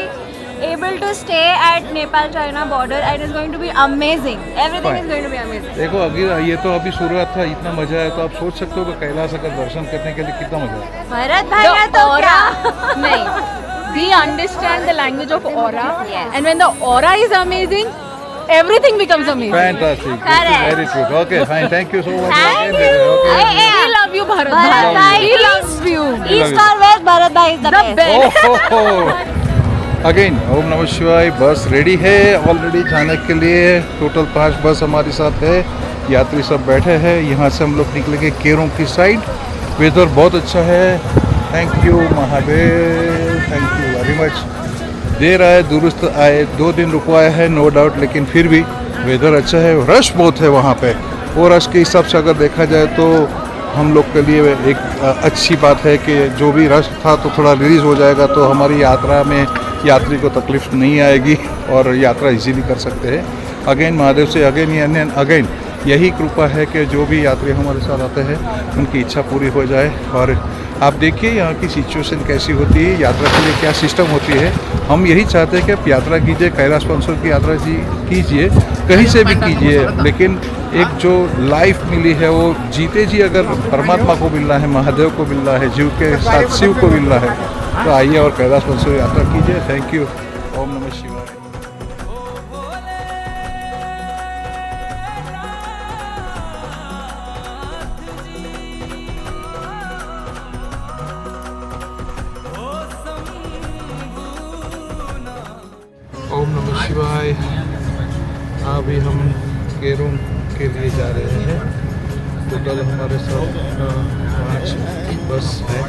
Speaker 6: able to stay at Nepal-China border and it's going to be amazing. Everything
Speaker 2: Fine.
Speaker 6: is going to be amazing.
Speaker 2: देखो अगर ये तो अभी शुरुआत था, इतना मजा आया, तो आप सोच सकते हो कि कैलाश अगर दर्शन करने के लिए कितना मजा है।
Speaker 6: भरत भाई है तो क्या?
Speaker 7: नहीं, we understand the language of aura,
Speaker 6: Yes.
Speaker 7: and when the aura is amazing, everything becomes amazing.
Speaker 2: Fantastic.
Speaker 6: Correct.
Speaker 2: Very true. Okay, fine. Thank you so much.
Speaker 6: Thank
Speaker 2: Okay.
Speaker 6: you.
Speaker 2: Okay.
Speaker 7: We love you, Bharat
Speaker 6: Bharat
Speaker 7: Bhai.
Speaker 6: Bhai,
Speaker 7: We love you.
Speaker 6: East or West, Bharat Bhai is the best.
Speaker 2: Again ओम नमः शिवाय। बस ready है already जाने के लिए। Total 5 बस हमारे साथ है, यात्री सब बैठे हैं। यहाँ से हम लोग निकलेंगे केरों की साइड। वेदर बहुत अच्छा है। Thank you Mahadev, thank you very much. देर आए दुरुस्त आए, 2 दिन रुकवाया है नो डाउट, लेकिन फिर भी वेदर अच्छा है। रश बहुत है वहाँ पे, वो रश के हिसाब से अगर देखा जाए तो हम लोग के लिए एक अच्छी बात है कि जो भी रश था तो थोड़ा रिलीज़ हो जाएगा, तो हमारी यात्रा में यात्री को तकलीफ नहीं आएगी और यात्रा इजीली कर सकते हैं। अगेन महादेव से अगेन यही कृपा है कि जो भी यात्री हमारे साथ आते हैं उनकी इच्छा पूरी हो जाए। और आप देखिए यहाँ की सिचुएशन कैसी होती है, यात्रा के लिए क्या सिस्टम होती है। हम यही चाहते हैं कि आप यात्रा कीजिए, कैलाश महोत्सव की यात्रा कीजिए, कहीं से भी कीजिए, लेकिन एक जो लाइफ मिली है वो जीते जी अगर परमात्मा को मिल रहा है, महादेव को मिल रहा है, जीव के साथ शिव को मिल रहा है, तो आइए और कैलाश महोत्सव यात्रा कीजिए। Thank you. ओम नमः शिवाय। ओम नमः शिवाय। अभी हम केरों के लिए जा रहे हैं। टोटल हमारे साथ 5 बस है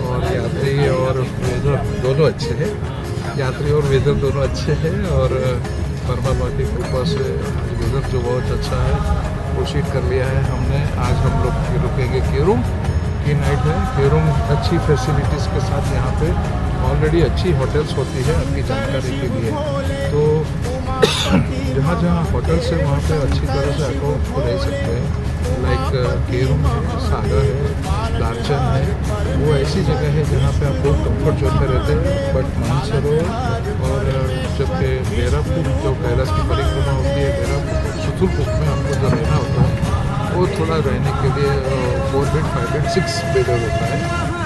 Speaker 2: और यात्री और वेदर दोनों अच्छे हैं। यात्री और वेदर दोनों अच्छे हैं और परमात्मा की कृपा से वेदर जो बहुत अच्छा है प्रोसीड कर लिया है हमने। आज हम लोग रुकेंगे केरों की नाइट है। केरों अच्छी फैसिलिटीज़ के साथ यहाँ पे ऑलरेडी अच्छी होटल्स होती है, आपकी जानकारी के लिए। तो जहाँ जहाँ होटल्स है वहाँ पे अच्छी तरह से अकाउंट रह सकते हैं। लाइक केरों है, सागर है, लारचन है, वो ऐसी जगह है जहाँ पे आप लोग कम्फर्ट जोन में रहते हैं। बट मानसरोवर और जबकि बेरापुर जो कैलाश की परिक्रमा होती है, बेरापुर सुतुलपुर में हमको जो रहना होता है
Speaker 8: वो थोड़ा रहने के लिए 4 बेड 5 बेड 6 बेडर होता है।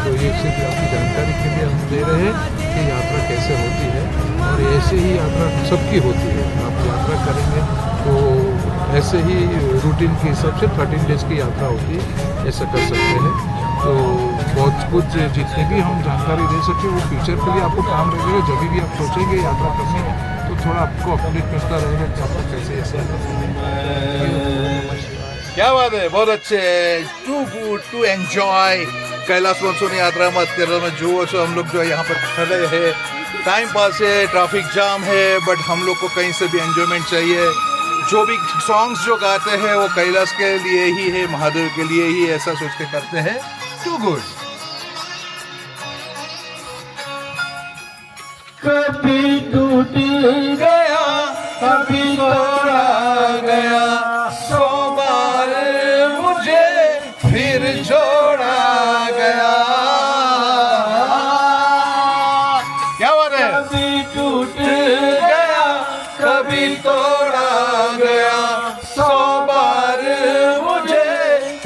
Speaker 8: तो ये सिर्फ आपकी जानकारी के लिए हम दे रहे हैं कि यात्रा कैसे होती है, और ऐसे ही यात्रा सबकी होती है। आप यात्रा करेंगे तो ऐसे ही रूटीन के हिसाब से 13 डेज़ की यात्रा होती है, ऐसा कर सकते हैं। तो बहुत कुछ जितने भी हम जानकारी दे सकें वो फ्यूचर के लिए आपको काम लगेगा। जब भी आप सोचेंगे यात्रा करने तो थोड़ा आपको अपडेट करता रहेगा कि आपको कैसे ऐसे
Speaker 2: क्या बात है, बहुत अच्छे, too good to enjoy. Kailash मानसूनी यात्रा में અત્યારે में जो हम लोग जो है यहाँ पर खड़े हैं, टाइम पास है, ट्रैफिक जाम है, बट हम लोग को कहीं से भी एंजॉयमेंट चाहिए। जो भी सॉन्ग्स जो गाते हैं वो कैलाश के लिए ही है, महादेव के लिए ही, ऐसा सोच के करते हैं। Too good.
Speaker 5: कभी टूट गया कभी तोड़ा गया, 100 बार मुझे
Speaker 2: फिर जोड़ा गया। क्या बात है,
Speaker 5: कभी टूट गया कभी तोड़ा गया, 100 बार मुझे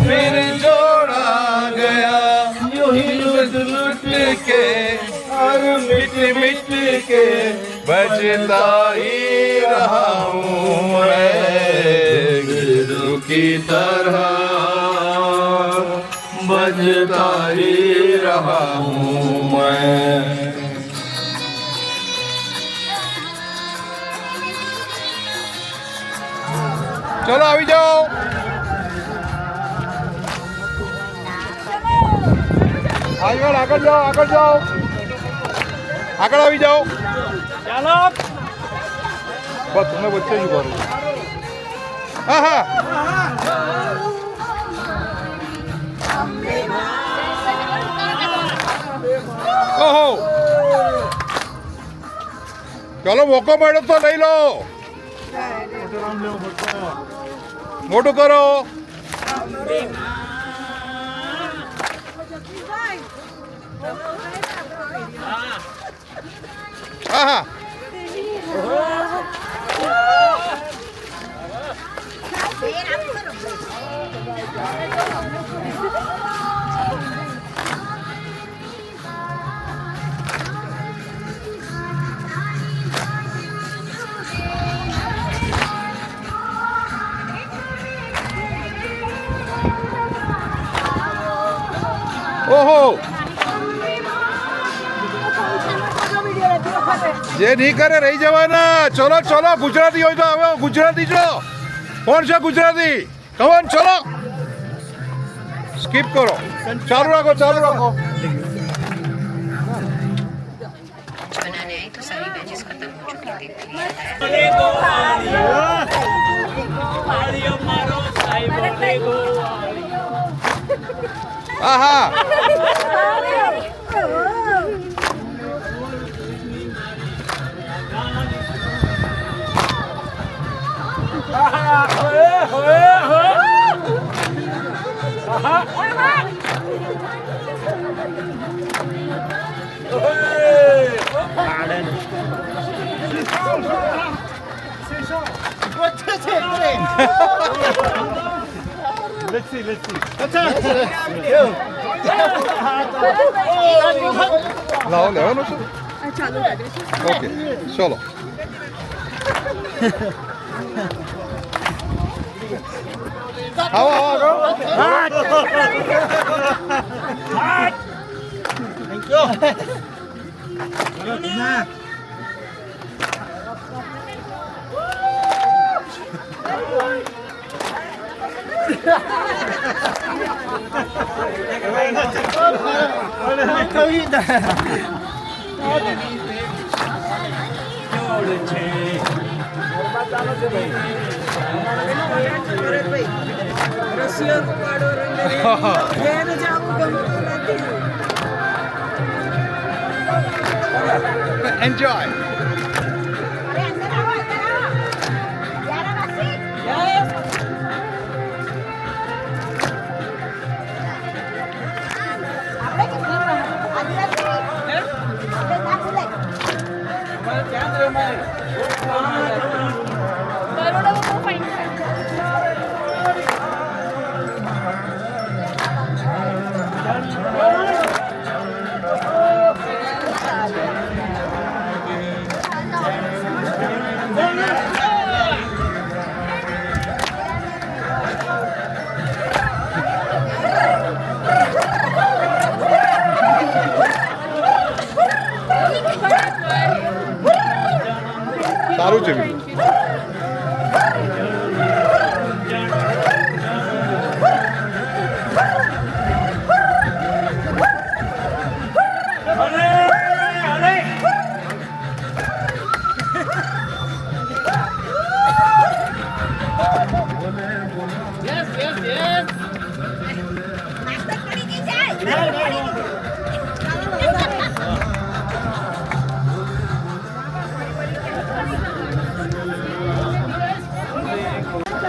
Speaker 5: फिर जोड़ा गया। यूं ही लुट लुट के और मिट मिट के
Speaker 2: बजता ही रहा हूँ मैं गुरु की तरह,
Speaker 5: बजता ही रहा हूँ मैं।
Speaker 2: चलो આવી जाओ। આગળ જાઓ, આગળ જાઓ, આગળ આવી જાઓ। ચાલો બસ તમે વચ્ચે જ કરો। હા હા ઓહો, ચાલો મોકો મળ્યો તો લઈ લો, મોટું કરો। હા હા ઓહો, જે નહીં કરે રહી જવાના। ચલો ચલો, ગુજરાતી હોય તો હવે ગુજરાતી છો। કોણ છે ગુજરાતી? કમન ચલો, સ્કીપ કરો, ચાલુ રાખો, ચાલુ રાખો।
Speaker 9: बनाने आई तो सारी बैचेस खत्म हो चुकी थी।
Speaker 2: હા હા લાવો, લેવાનો છે? ઓકે ચલો। આવો આવો Enjoy. સારું છે બીજું.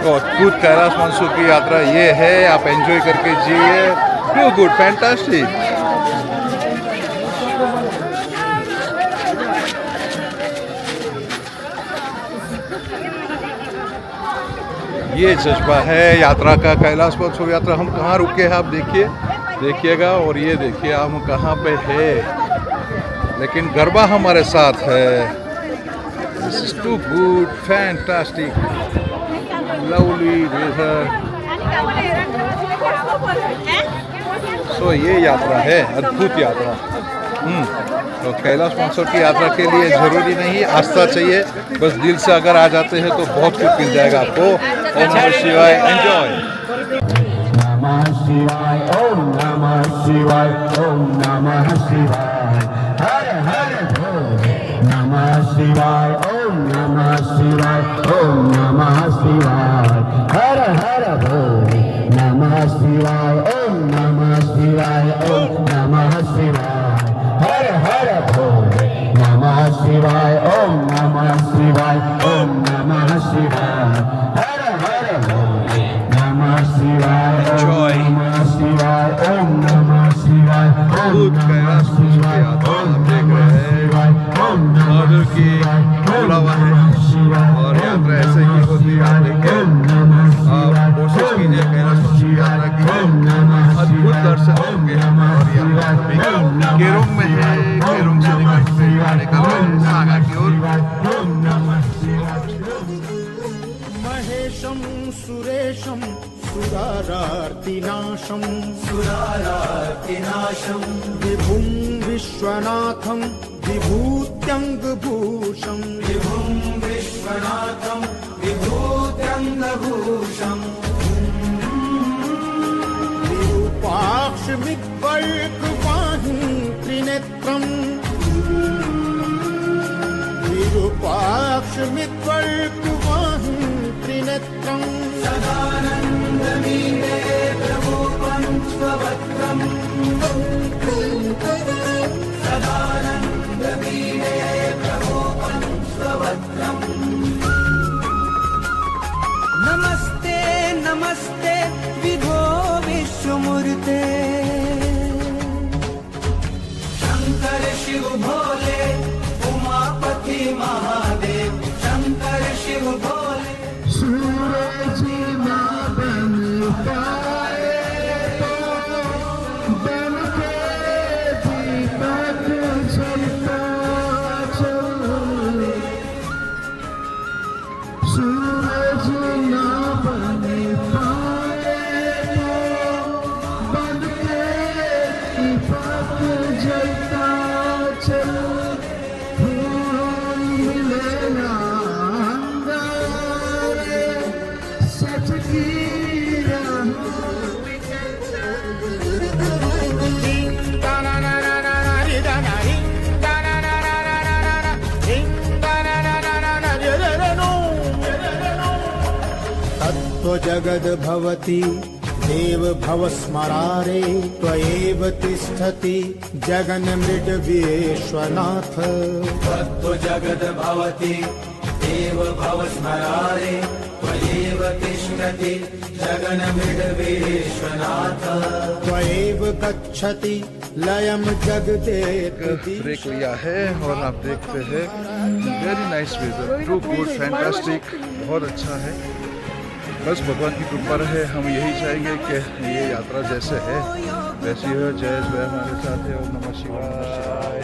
Speaker 2: तो अद्भुत कैलाश मानसूर की यात्रा ये है, आप एंजॉय करके जिए. Too good, fantastic. ये जज्बा है यात्रा का, कैलाश मानसूर यात्रा. हम कहाँ रुके हैं आप देखिएगा, और ये देखिए हम कहाँ पे है, लेकिन गरबा हमारे साथ है. This is too good, fantastic, lovely weather. So ये यात्रा है, अद्भुत यात्रा. तो कैलाश मानसूर की यात्रा के लिए ज़रूरी नहीं आस्था चाहिए, बस दिल से अगर आ जाते हैं तो बहुत कुछ मिल जाएगा आपको. ओम नमः शिवाय, एंजॉय.
Speaker 4: नमः शिवाय, ओम नमः शिवाय, ओम नमः शिवाय, हर हर भोले. नमः शिवाय, ओम नमः शिवाय, ओम नमः शिवाय, हर हर भोले. नमः शिवाय, ओम नमः शिवाय, ओम नमः शिवाय, हर हर भोले. नमः शिवाय, ओम नमः शिवाय, ओम नमः शिवाय, हर हर भोले. नमः शिवाय,
Speaker 2: Enjoy.
Speaker 4: नमः शिवाय, ओम नमः शिवाय, ओम
Speaker 2: अद्भुत कैलाश मानसूर की यात्रा आप देख रहे हैं. महादेव की बुलावा है और यात्रा ऐसे ही होती है. आप देखिए, आप कोशिश कीजिए कैलाश मानसूर की यात्रा की. अद्भुत दर्शन होंगे. और यात्रा केरोंग में है, केरोंग से निकल रहे हैं सागा की ओर.
Speaker 10: महेशं सुरेशं सुरारार्तिनाशं सुरारार्तिनाशं विभुं विश्वनाथं विभूत्यङ्गभूषं विभुं विश्वनाथं विभूत्यङ्गभूषं विरूपाक्षमिद्वल्कृपाहिं त्रिनेत्रं विरूपाक्षमिद्वल्कृपाहिं त्रिनेत्रं सदानन्दमीने प्रभो पञ्चवक्त्रं सदानन्दमीने प्रभो पञ्चवक्त्रं. नमस्ते नमस्ते विभो विश्वमूर्ते, शंकर शिव भोले उमापति महादेव. शंकर शिव भोले. सूरज माँ बन पाए तो बन के दीपक जलता चल. सूरज ना बन पाए तो बन के दीपक जलता चल. मिलेगा अंगारे सच की तत्त्वजगद् भवति देव भवस्मरारे, त्वयैव तिष्ठति जगन्मृड विश्वनाथ. तत्त्वजगद् भवति देव भवस्मरारे, त्वयैव तिष्ठति जगन्मृड विश्वनाथ. त्वयैव गच्छति लयं जगदेव.
Speaker 2: ब्रेक लिया है और आप देखते हैं very nice weather, too good, fantastic, बहुत अच्छा है. बस भगवान की कृपा रहे. हम यही चाहेंगे कि ये यात्रा जैसे है वैसी हो. जय जय हमारे साथ है. ओम नमः शिवाय.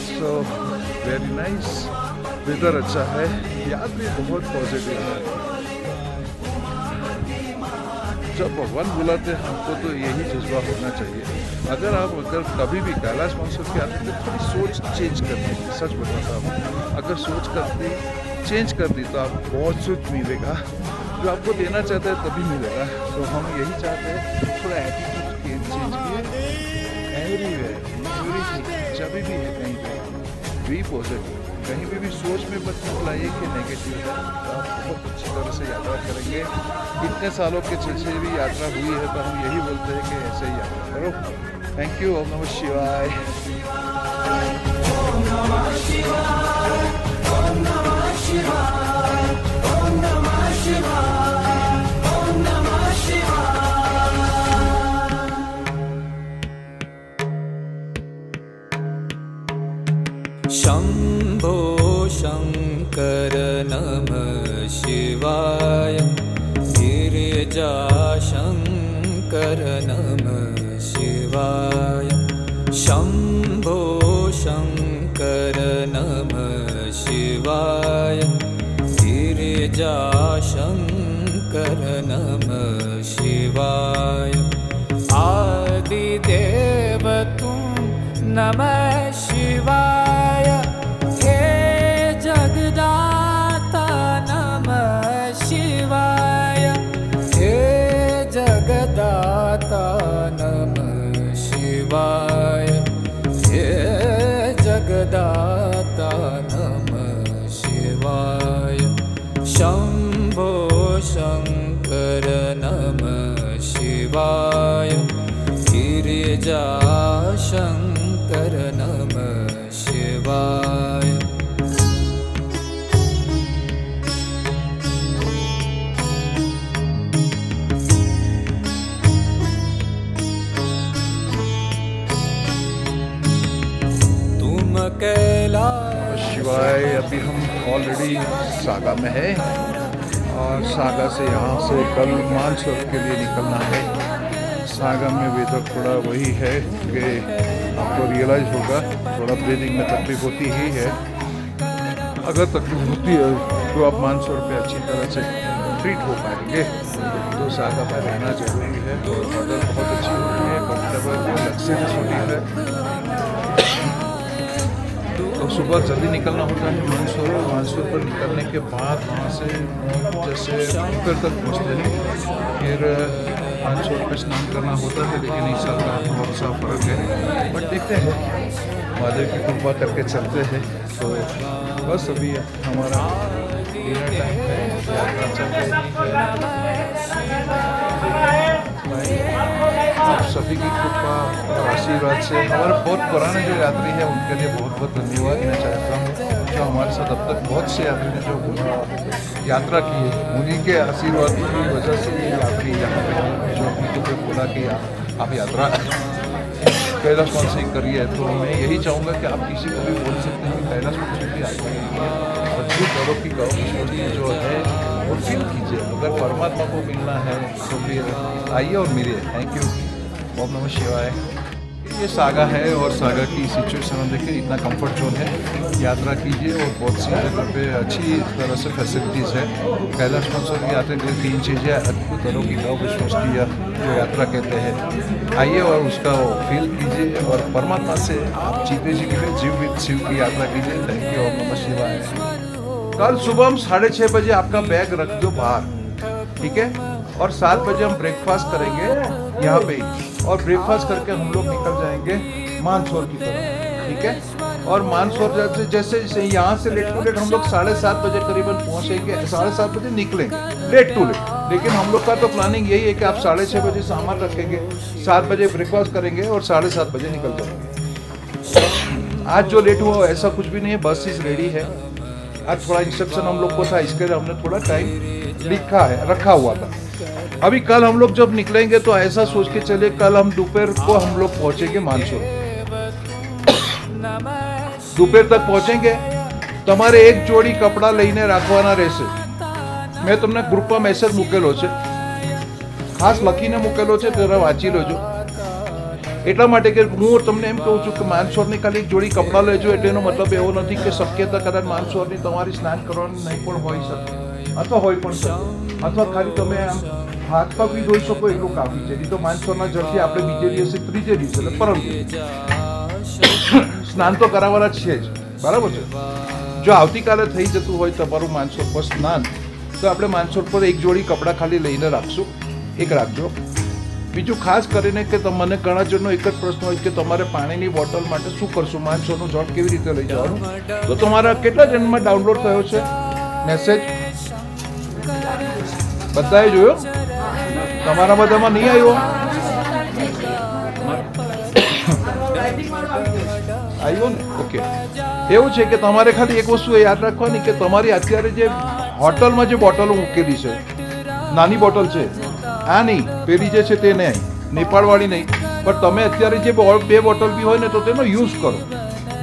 Speaker 2: सो वेरी नाइस वेदर, अच्छा है. याद भी बहुत पॉजिटिव है. जब भगवान बुलाते हैं हमको तो यही जज्बा होना चाहिए। अगर कभी भी कैलाश मानसरोवर की आते तो थोड़ी सोच चेंज करनी थी, सच बताता हूँ। अगर सोच चेंज कर दी तो आप बहुत कुछ मिलेगा, जो आपको देना चाहते हैं तभी मिलेगा। तो हम यही चाहते हैं थोड़ा एटीट्यूड चेंज किए, एवरीवेयर एवरीथिंग जब भी है कहीं पे बी पॉजिटिव, कहीं भी सोच में मत लाइए कि नेगेटिव है। तो आप बहुत अच्छी तरह से यात्रा करेंगे। इतने सालों के से भी यात्रा हुई है तो हम यही बोलते हैं कि ऐसे ही यात्रा करो। Thank you. ओम नमः शिवाय।
Speaker 1: शंभो शंकर नमः शिवाय, गिरिजा शंकर नमः शिवाय, शंभो शंकर नमः शिवाय, गिरिजा शंकर नमः शिवाय, आदिदेव तुम नमः शिवाय, हे जगदाता नमः शिवाय, हे जगदाता नमः शिवाय, हे जगदाता नमः शिवाय, शंभो शंकर नमः शिवाय, गिरिजा शंकर नमः शिवाय। तुम कैलाश
Speaker 2: शिवाय। अभी हम ऑलरेडी सागा में है और सागा से यहाँ से कल मानसरोवर के लिए निकलना है। सागा में वेदर थोड़ा वही है कि आपको रियलाइज़ होगा थोड़ा ब्रीदिंग में तकलीफ होती ही है। अगर तकलीफ होती है तो आप मानसरोवर पे अच्छी तरह से ट्रीट हो पाएंगे। तो सागा में रहना जरूरी है। तो वेदर बहुत अच्छी होती है, कंफर्टेबल लग्जरियस होती है। तो सुबह जल्दी निकलना होता है मानसरोवर पर निकलने के बाद वहाँ से जैसे ऊपर तक पहुँचते हैं, फिर मानसरोवर पे स्नान करना होता है। लेकिन इस साल का बहुत सा फर्क है, बट देखते हैं, महादेव की कृपा करके चलते हैं। तो बस अभी हमारा डिनर टाइम है, यात्रा चल रही है। आप सभी की कृपा और आशीर्वाद से हमारे बहुत पुराने जो यात्री हैं उनके लिए बहुत बहुत धन्यवाद देना चाहता हूँ, जो हमारे साथ अब तक बहुत से यात्री ने जो यात्रा की है, उन्हीं के आशीर्वाद की वजह से ये यात्री यहाँ पे जो अपने को बोला कि आप यात्रा कैलाश मानसरोवर से करिए। तो मैं यही चाहूँगा कि आप किसी को भी बोल सकते हैं कि कैलाश मानसरोवर की यात्रा कीजिए, बच्चों करो की गौ की जो है वो फील कीजिए। अगर परमात्मा को मिलना है तो फिर आइए और मिलिए। Thank you. ओम नमः शिवाय। ये सागा है और सागा की सिचुएशन हम देखिए, इतना कंफर्ट जोन है। यात्रा कीजिए और बहुत सी जगह पे अच्छी तरह से फैसिलिटीज़ है। कैलाश मानसरोवर की यात्रा के लिए 3 चीज़ें अद्भुत तरह की गौ विश्वसनीय जो यात्रा कहते हैं, आइए और उसका फील कीजिए और परमात्मा से आप जीते जी के लिए जीव विद शिव की यात्रा कीजिए। Thank you. ओम नमः शिवाय। कल सुबह हम 6:30 बजे आपका बैग रख दो बाहर, ठीक है? और 7 बजे हम ब्रेकफास्ट करेंगे यहाँ पे ही, और ब्रेकफास्ट करके हम लोग निकल जाएंगे मानसरोवर की तरफ, ठीक है? और मानसरोवर जैसे यहाँ से लेट टू लेट हम लोग 7:30 बजे करीबन पहुँचेंगे, 7:30 बजे निकलेंगे, लेट टू लेट। लेकिन हम लोग का तो प्लानिंग यही है कि आप 6:30 बजे सामान रखेंगे, 7 बजे ब्रेकफास्ट करेंगे और 7:30 बजे निकल जाएंगे। आज जो लेट हुआ ऐसा कुछ भी नहीं है, बस इज रेडी है। आज थोड़ा इंस्ट्रक्शन हम लोग को था, इसके लिए हमने थोड़ा टाइम रखा हुआ था। अभी कल हम लोग जब निकलेंगे तो ऐसा सोच के चले, कल हम दोपहर को हम लोग पहुंचेंगे मानसरोवर। दोपहर तक पहुंचेंगे, તમારે એક જોડી કપડા લઈને રાખવાના રહેશે। મેં તમને ગ્રુપમાં મેસેજ મૂકેલો છે, ખાસ લખીને મૂકેલો છે, જરા વાંચી લેજો। એટલા માટે કે હું તમને એમ કહું છું કે માનસરોવરની ખાલી એક જોડી કપડાં લેજો, એટલે એનો મતલબ એવો નથી કે શક્યતા કદાચ માનસરોવરની તમારી સ્નાન કરવાની નહીં પણ હોઈ શકે, અથવા હોઈ પણ શકે, અથવા ખાલી તમે આમ હાથ પગ બી ધોઈ શકો એટલું કાફી છે. નહીં તો માનસરોવરના જળથી આપણે બીજે દિવસે ત્રીજે દિવસે એટલે પરમ દિવસે સ્નાન તો કરાવવાના જ છે જ, બરાબર છે. જો આવતીકાલે થઈ જતું હોય તમારું માનસરોવર પર સ્નાન, તો આપણે માનસરોવર પર એક જોડી કપડાં ખાલી લઈને રાખશું, એક રાખજો. બીજું ખાસ કરીને કે મને ઘણા જણનો એક જ પ્રશ્ન હોય કે તમારે પાણીની બોટલ માટે શું કરશું, માનસરોવરનું જળ કેવી રીતે લઈ જવાનું. તો તમારા કેટલા જણમાં ડાઉનલોડ થયો છે મેસેજ? બધાએ જોયો? તમારા બધામાં નહીં આવ્યો? આવ્યો ને? ઓકે. એવું છે કે તમારે ખાલી એક વસ્તુ યાદ રાખવાની કે તમારી અત્યારે જે હોટલમાં જે બોટલો મૂકેલી છે, નાની બોટલ છે, આ નહીં, પેલી જે છે તે નહીં, નેપાળવાળી નહીં, પણ તમે અત્યારે જે 2 બોટલ બી હોય ને તો તેનો યુઝ કરો.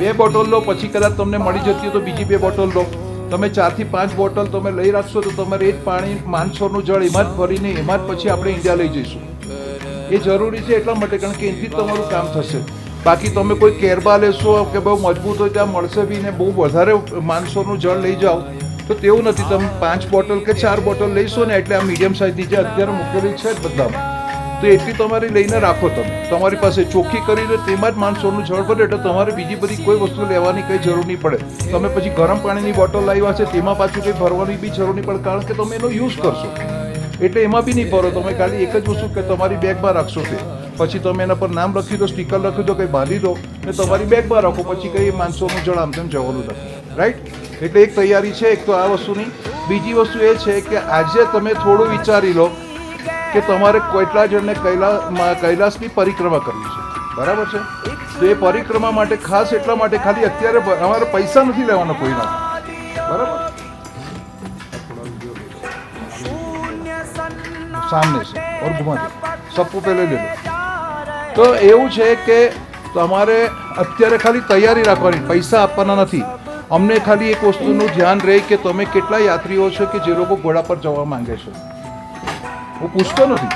Speaker 2: 2 બોટલ લો, પછી કદાચ તમને મળી જતી હોય તો બીજી 2 બોટલ લો. તમે 4 થી 5 બોટલ તમે લઈ રાખશો તો તમારે એ જ પાણી માનસરોવરનું જળ એમાં જ ભરીને એમાં જ પછી આપણે ઇન્ડિયા લઈ જઈશું. એ જરૂરી છે એટલા માટે કારણ કે એનાથી જ તમારું કામ થશે. બાકી તમે કોઈ કેરબા લેશો કે બહુ મજબૂત હોય ત્યાં મળશે બી ને બહુ વધારે માનસરોવરનું જળ લઈ જાઓ તો તેવું નથી. તમે 5 બોટલ કે 4 બોટલ લઈશો ને એટલે આ મીડિયમ સાઇઝની જે અત્યારે મૂકેલી છે જ બધામાં, તો એટલી તમારી લઈને રાખો. તમે તમારી પાસે ચોખ્ખી કરીને તેમાં જ માનસરોવરનું જળ ભરે એટલે તમારે બીજી બધી કોઈ વસ્તુ લેવાની કંઈ જરૂર નહીં પડે. તમે પછી ગરમ પાણીની બોટલ લાવ્યા છે તેમાં પાછું કંઈ ભરવાની બી જરૂર નહીં પડે કારણ કે તમે એનો યુઝ કરશો એટલે એમાં બી નહીં ભરો. તમે ખાલી એક જ વસ્તુ કે તમારી બેગમાં રાખશો તે પછી તમે એના પર નામ લખી દો, સ્ટીકર લખી દો, કંઈ બાંધી દો ને તમારી બેગમાં રાખો. પછી કંઈ માનસરોવરનું જળ આમ તેમ જવાનું નથી, રાઈટ? એટલે એક તૈયારી છે એક તો આ વસ્તુની. બીજી વસ્તુ એ છે કે આજે તમે થોડું વિચારી લો કે તમારે કેટલા જણને કૈલાસની પરિક્રમા કરવી છે, બરાબર છે? તો એ પરિક્રમા માટે ખાસ એટલા માટે ખાલી અત્યારે અમારે પૈસા નથી લેવાના કોઈના, બરાબર? સામને છે ઓર ઘુમા દે, સબકો પહેલે લે લો. તો એવું છે કે તમારે અત્યારે ખાલી તૈયારી રાખવાની, પૈસા આપવાના નથી. અમને ખાલી એક વસ્તુનું ધ્યાન રહે કે તમે કેટલા યાત્રીઓ છો કે જે લોકો ઘોડા પર જવા માંગે છે. હું પૂછતો નથી,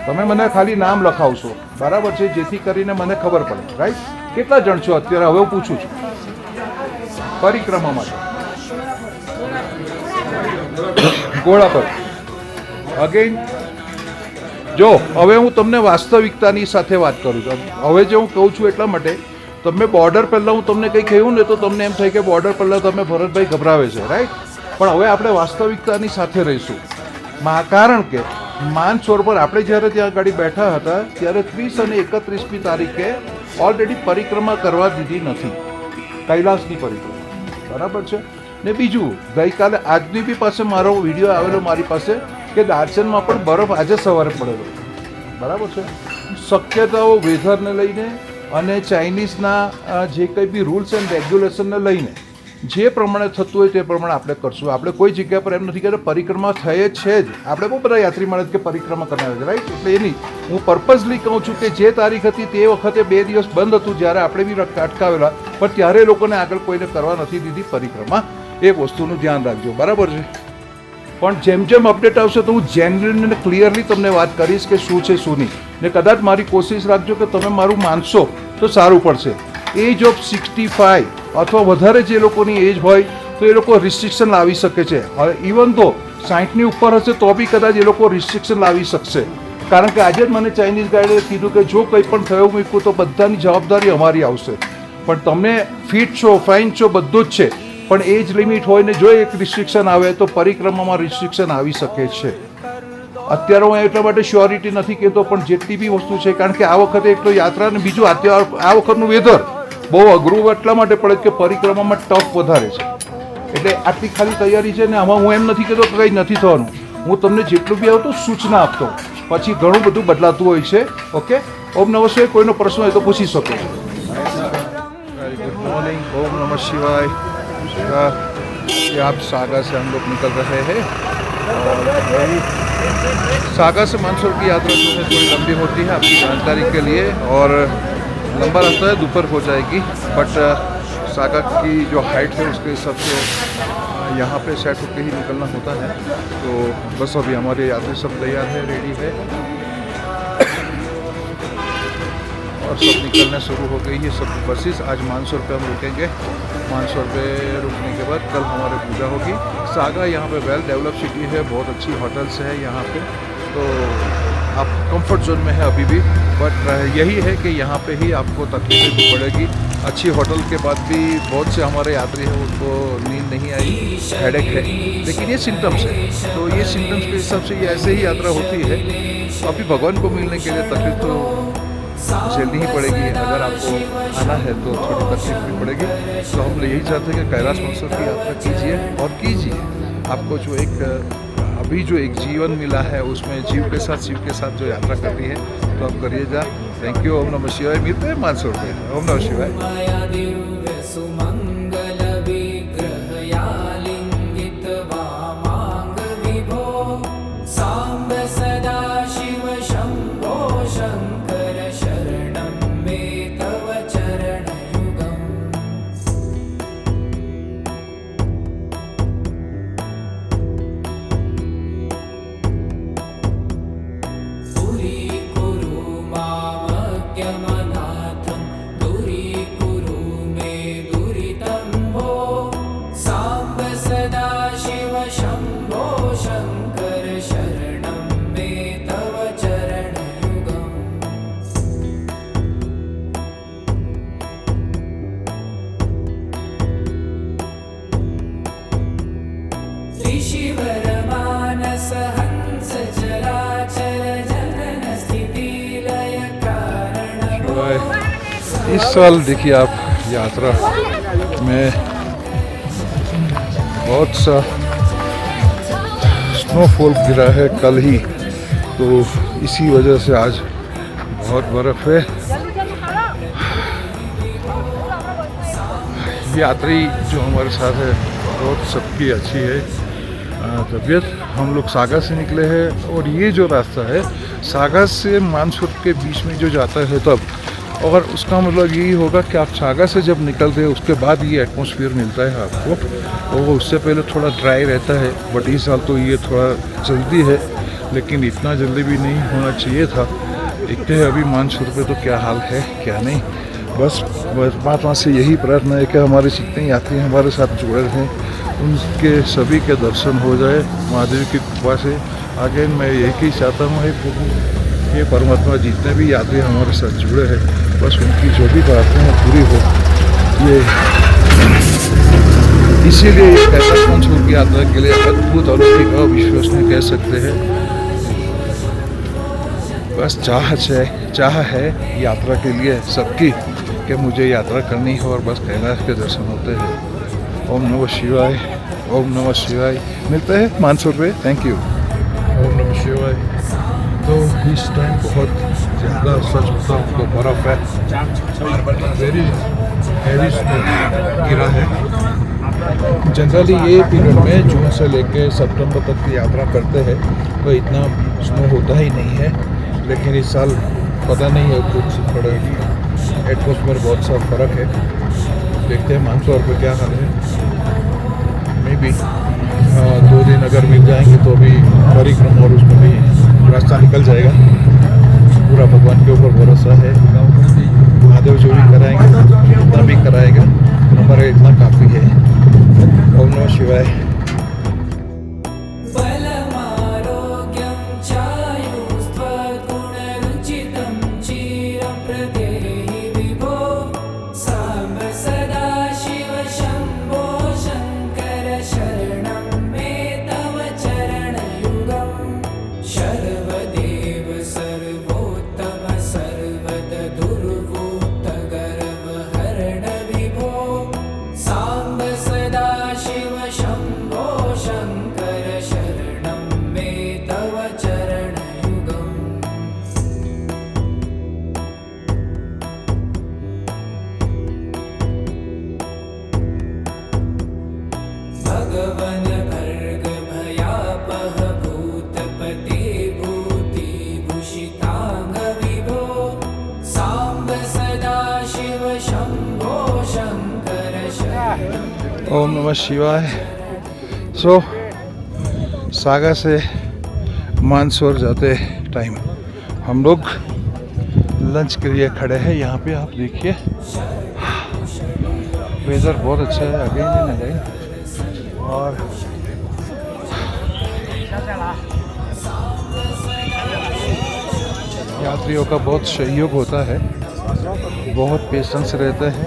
Speaker 2: તમે મને ખાલી નામ લખાવશો, બરાબર છે? જેથી કરીને મને ખબર પડે, રાઈટ? કેટલા જણ છો અત્યારે? હવે હું પૂછું છું પરિક્રમા માટે ઘોડા પર. અગેન જો હવે હું તમને વાસ્તવિકતાની સાથે વાત કરું છું. હવે જે હું કહું છું એટલા માટે તમે બોર્ડર પહેલાં હું તમને કંઈ કહ્યું ને તો તમને એમ થાય કે બોર્ડર પહેલાં તમે ભરતભાઈ ગભરાવે છે, રાઈટ? પણ હવે આપણે વાસ્તવિકતાની સાથે રહીશું. કારણ કે માનસરોવર પર આપણે જ્યારે ત્યાં ગાડી બેઠા હતા ત્યારે 30 અને 31મી તારીખે ઓલરેડી પરિક્રમા કરવા દીધી નથી, કૈલાસની પરિક્રમા, બરાબર છે? ને બીજું ગઈકાલે આજની બી પાસે મારો વિડીયો આવેલો મારી પાસે કે દાર્ચનમાં પણ બરફ આજે સવારે પડેલો, બરાબર છે? શક્યતાઓ વેધરને લઈને અને ચાઇનીઝના જે કંઈ બી રૂલ્સ એન્ડ રેગ્યુલેશનને લઈને જે પ્રમાણે થતું હોય તે પ્રમાણે આપણે કરશું. આપણે કોઈ જગ્યા પર એમ નથી કે પરિક્રમા થઈ છે જ. આપણે બહુ બધા યાત્રી મળે કે પરિક્રમા કરાવે છે, રાઈટ? એટલે એની હું પર્પઝલી કહું છું કે જે તારીખ હતી તે વખતે 2 દિવસ બંધ હતું જ્યારે આપણે બી અટકાવેલા, પણ ત્યારે લોકોને આગળ કોઈને કરવા નથી દીધી પરિક્રમા. એ વસ્તુનું ધ્યાન રાખજો, બરાબર છે? પણ જેમ જેમ અપડેટ આવશે તો હું જેન્યુઇન અને ક્લિયરલી તમને વાત કરીશ કે શું છે શું નહીં. ને કદાચ મારી કોશિશ રાખજો કે તમે મારું માનશો તો સારું પડશે. એજ ઓફ 65 અથવા વધારે જે લોકોની એજ હોય તો એ લોકો રિસ્ટ્રિક્શન લાવી શકે છે. ઇવન તો 60ની ઉપર હશે તો બી કદાચ એ લોકો રિસ્ટ્રિક્શન લાવી શકશે. કારણ કે આજે જ મને ચાઇનીઝ ગાઈડે કીધું કે જો કંઈ પણ થયું મૂક્યું તો બધાની જવાબદારી અમારી આવશે. પણ તમે ફિટ છો, ફાઇન છો, બધું જ છે, પણ એજ લિમિટ હોય ને જો એક રિસ્ટ્રિક્શન આવે તો પરિક્રમામાં રિસ્ટ્રિક્શન આવી શકે છે. અત્યારે હું એટલા માટે શ્યોરિટી નથી કહેતો, પણ જેટલી બી વસ્તુ છે કારણ કે આ વખતે એટલો યાત્રા ને બીજું આ વખતનું વેધર બહુ અઘરું એટલા માટે પડે કે પરિક્રમામાં ટફ વધારે છે. એટલે આટલી ખાલી તૈયારી છે ને આમાં હું એમ નથી કહેતો કે કંઈ નથી થવાનું. હું તમને જેટલું બી આવતું સૂચના આપતો, પછી ઘણું બધું બદલાતું હોય છે. ઓકે, ઓમ નમઃ શિવાય. કોઈનો પ્રશ્ન હોય તો પૂછી શકો છો. गुड मॉर्निंग, ओम नमः शिवाय. आप सागा से हम लोग निकल रहे हैं और सागा से मानसरोवर की यात्रा जो है थोड़ी लंबी होती है आपकी जानकारी के लिए और लंबा रास्ता है, दोपहर हो जाएगी. बट सागा की जो हाइट है उसके हिसाब से यहाँ पे सेट होकर ही निकलना होता है. तो बस अभी हमारे यात्री सब तैयार है, रेडी है और सब निकलना शुरू हो गई है. सब बसेस आज मानसरोवर पे हम रुकेंगे. मानसरोवर पे रुकने के बाद कल हमारे पूजा होगी. सागा यहाँ पे वेल डेवलप सिटी है, बहुत अच्छी होटल्स है यहाँ पे तो आप कंफर्ट जोन में है अभी भी, बट यही है कि यहाँ पे ही आपको तकलीफें भी पड़ेगी। अच्छी होटल के बाद भी बहुत से हमारे यात्री हैं उनको नींद नहीं आई, हेडेक है, लेकिन ये सिम्टम्स है। तो ये सिम्टम्स के हिसाब से ये ऐसे ही यात्रा होती है। अभी भगवान को मिलने के लिए तकलीफ तो झेलनी ही पड़ेगी। अगर आपको आना है तो थोड़ी तकलीफ भी पड़ेगी। तो हम यही चाहते हैं कि कैलाश मानसरोवर की यात्रा कीजिए और कीजिए। आपको जो अभी जो एक जीवन मिला है उसमें शिव के साथ जो यात्रा करनी है तो आप करिए जा। Thank you. ओम नमः शिवाय। मिलते हैं मानसरोवर में। ओम नमः शिवाय। इस साल देखिए आप यात्रा में बहुत सा स्नोफॉल गिरा है कल ही, तो इसी वजह से आज बहुत बर्फ़ है। यात्री जो हमारे साथ है बहुत सबकी अच्छी है तबीयत। हम लोग सागा से निकले हैं और ये जो रास्ता है सागा से मानसरोवर के बीच में जो जाता है तब, और उसका मतलब यही होगा कि आप सागा से जब निकलते हैं उसके बाद ये एटमॉस्फेयर मिलता है आपको। और उससे पहले थोड़ा ड्राई रहता है, बट इस साल तो ये थोड़ा जल्दी है, लेकिन इतना जल्दी भी नहीं होना चाहिए था। देखते हैं अभी मानसरोवर पे तो क्या हाल है क्या नहीं। बस परमात्मा से यही प्रार्थना है कि हमारे जितने यात्री हमारे साथ जुड़े हैं उनके सभी के दर्शन हो जाए महादेव की कृपा से। आगे मैं यही चाहता हूँ प्रभु ये परमात्मा जितने भी यात्री हमारे साथ जुड़े हैं बस उनकी जो भी प्रार्थनाएं पूरी हो। ये इसीलिए ये कैलाश मानसरोवर की यात्रा के लिए अद्भुत अलौकिक अविश्वसनीय कह सकते हैं। बस चाह है यात्रा के लिए सबकी कि मुझे यात्रा करनी है और बस कैलाश के दर्शन होते हैं। ओम नमः शिवाय। ओम नमः शिवाय। मिलते हैं मानसरोवर पे। Thank you.
Speaker 8: ओम नमः शिवाय। तो इस टाइम बहुत ज़्यादा सच बताऊँ तो बर्फ़ है, वेरी हैवी स्नो गिरा है। जनरली ये पीरियड में जून से लेके सितंबर तक की यात्रा करते हैं तो इतना स्नो होता ही नहीं है, लेकिन इस साल पता नहीं है कुछ थोड़ा एटमॉस्फेयर बहुत सा फ़र्क है। देखते हैं मानसरोवर पे क्या हाल है। मे बी 2 दिन अगर मिल जाएंगे तो अभी परिक्रमा और उसमें भी रास्ता निकल जाएगा। पूरा भगवान के ऊपर भरोसा है। महादेव जो भी कराएंगे जितना भी कराएगा हमारा इतना काफ़ी है। ओम नमः शिवाय। ओम नमः शिवाय। सो सागा से मानसरोवर जाते टाइम हम लोग लंच के लिए खड़े हैं यहाँ पे। आप देखिए वेदर बहुत अच्छा है अगेन एंड अगेन। और
Speaker 2: यात्रियों का बहुत सहयोग होता है, बहुत पेशेंस रहते हैं।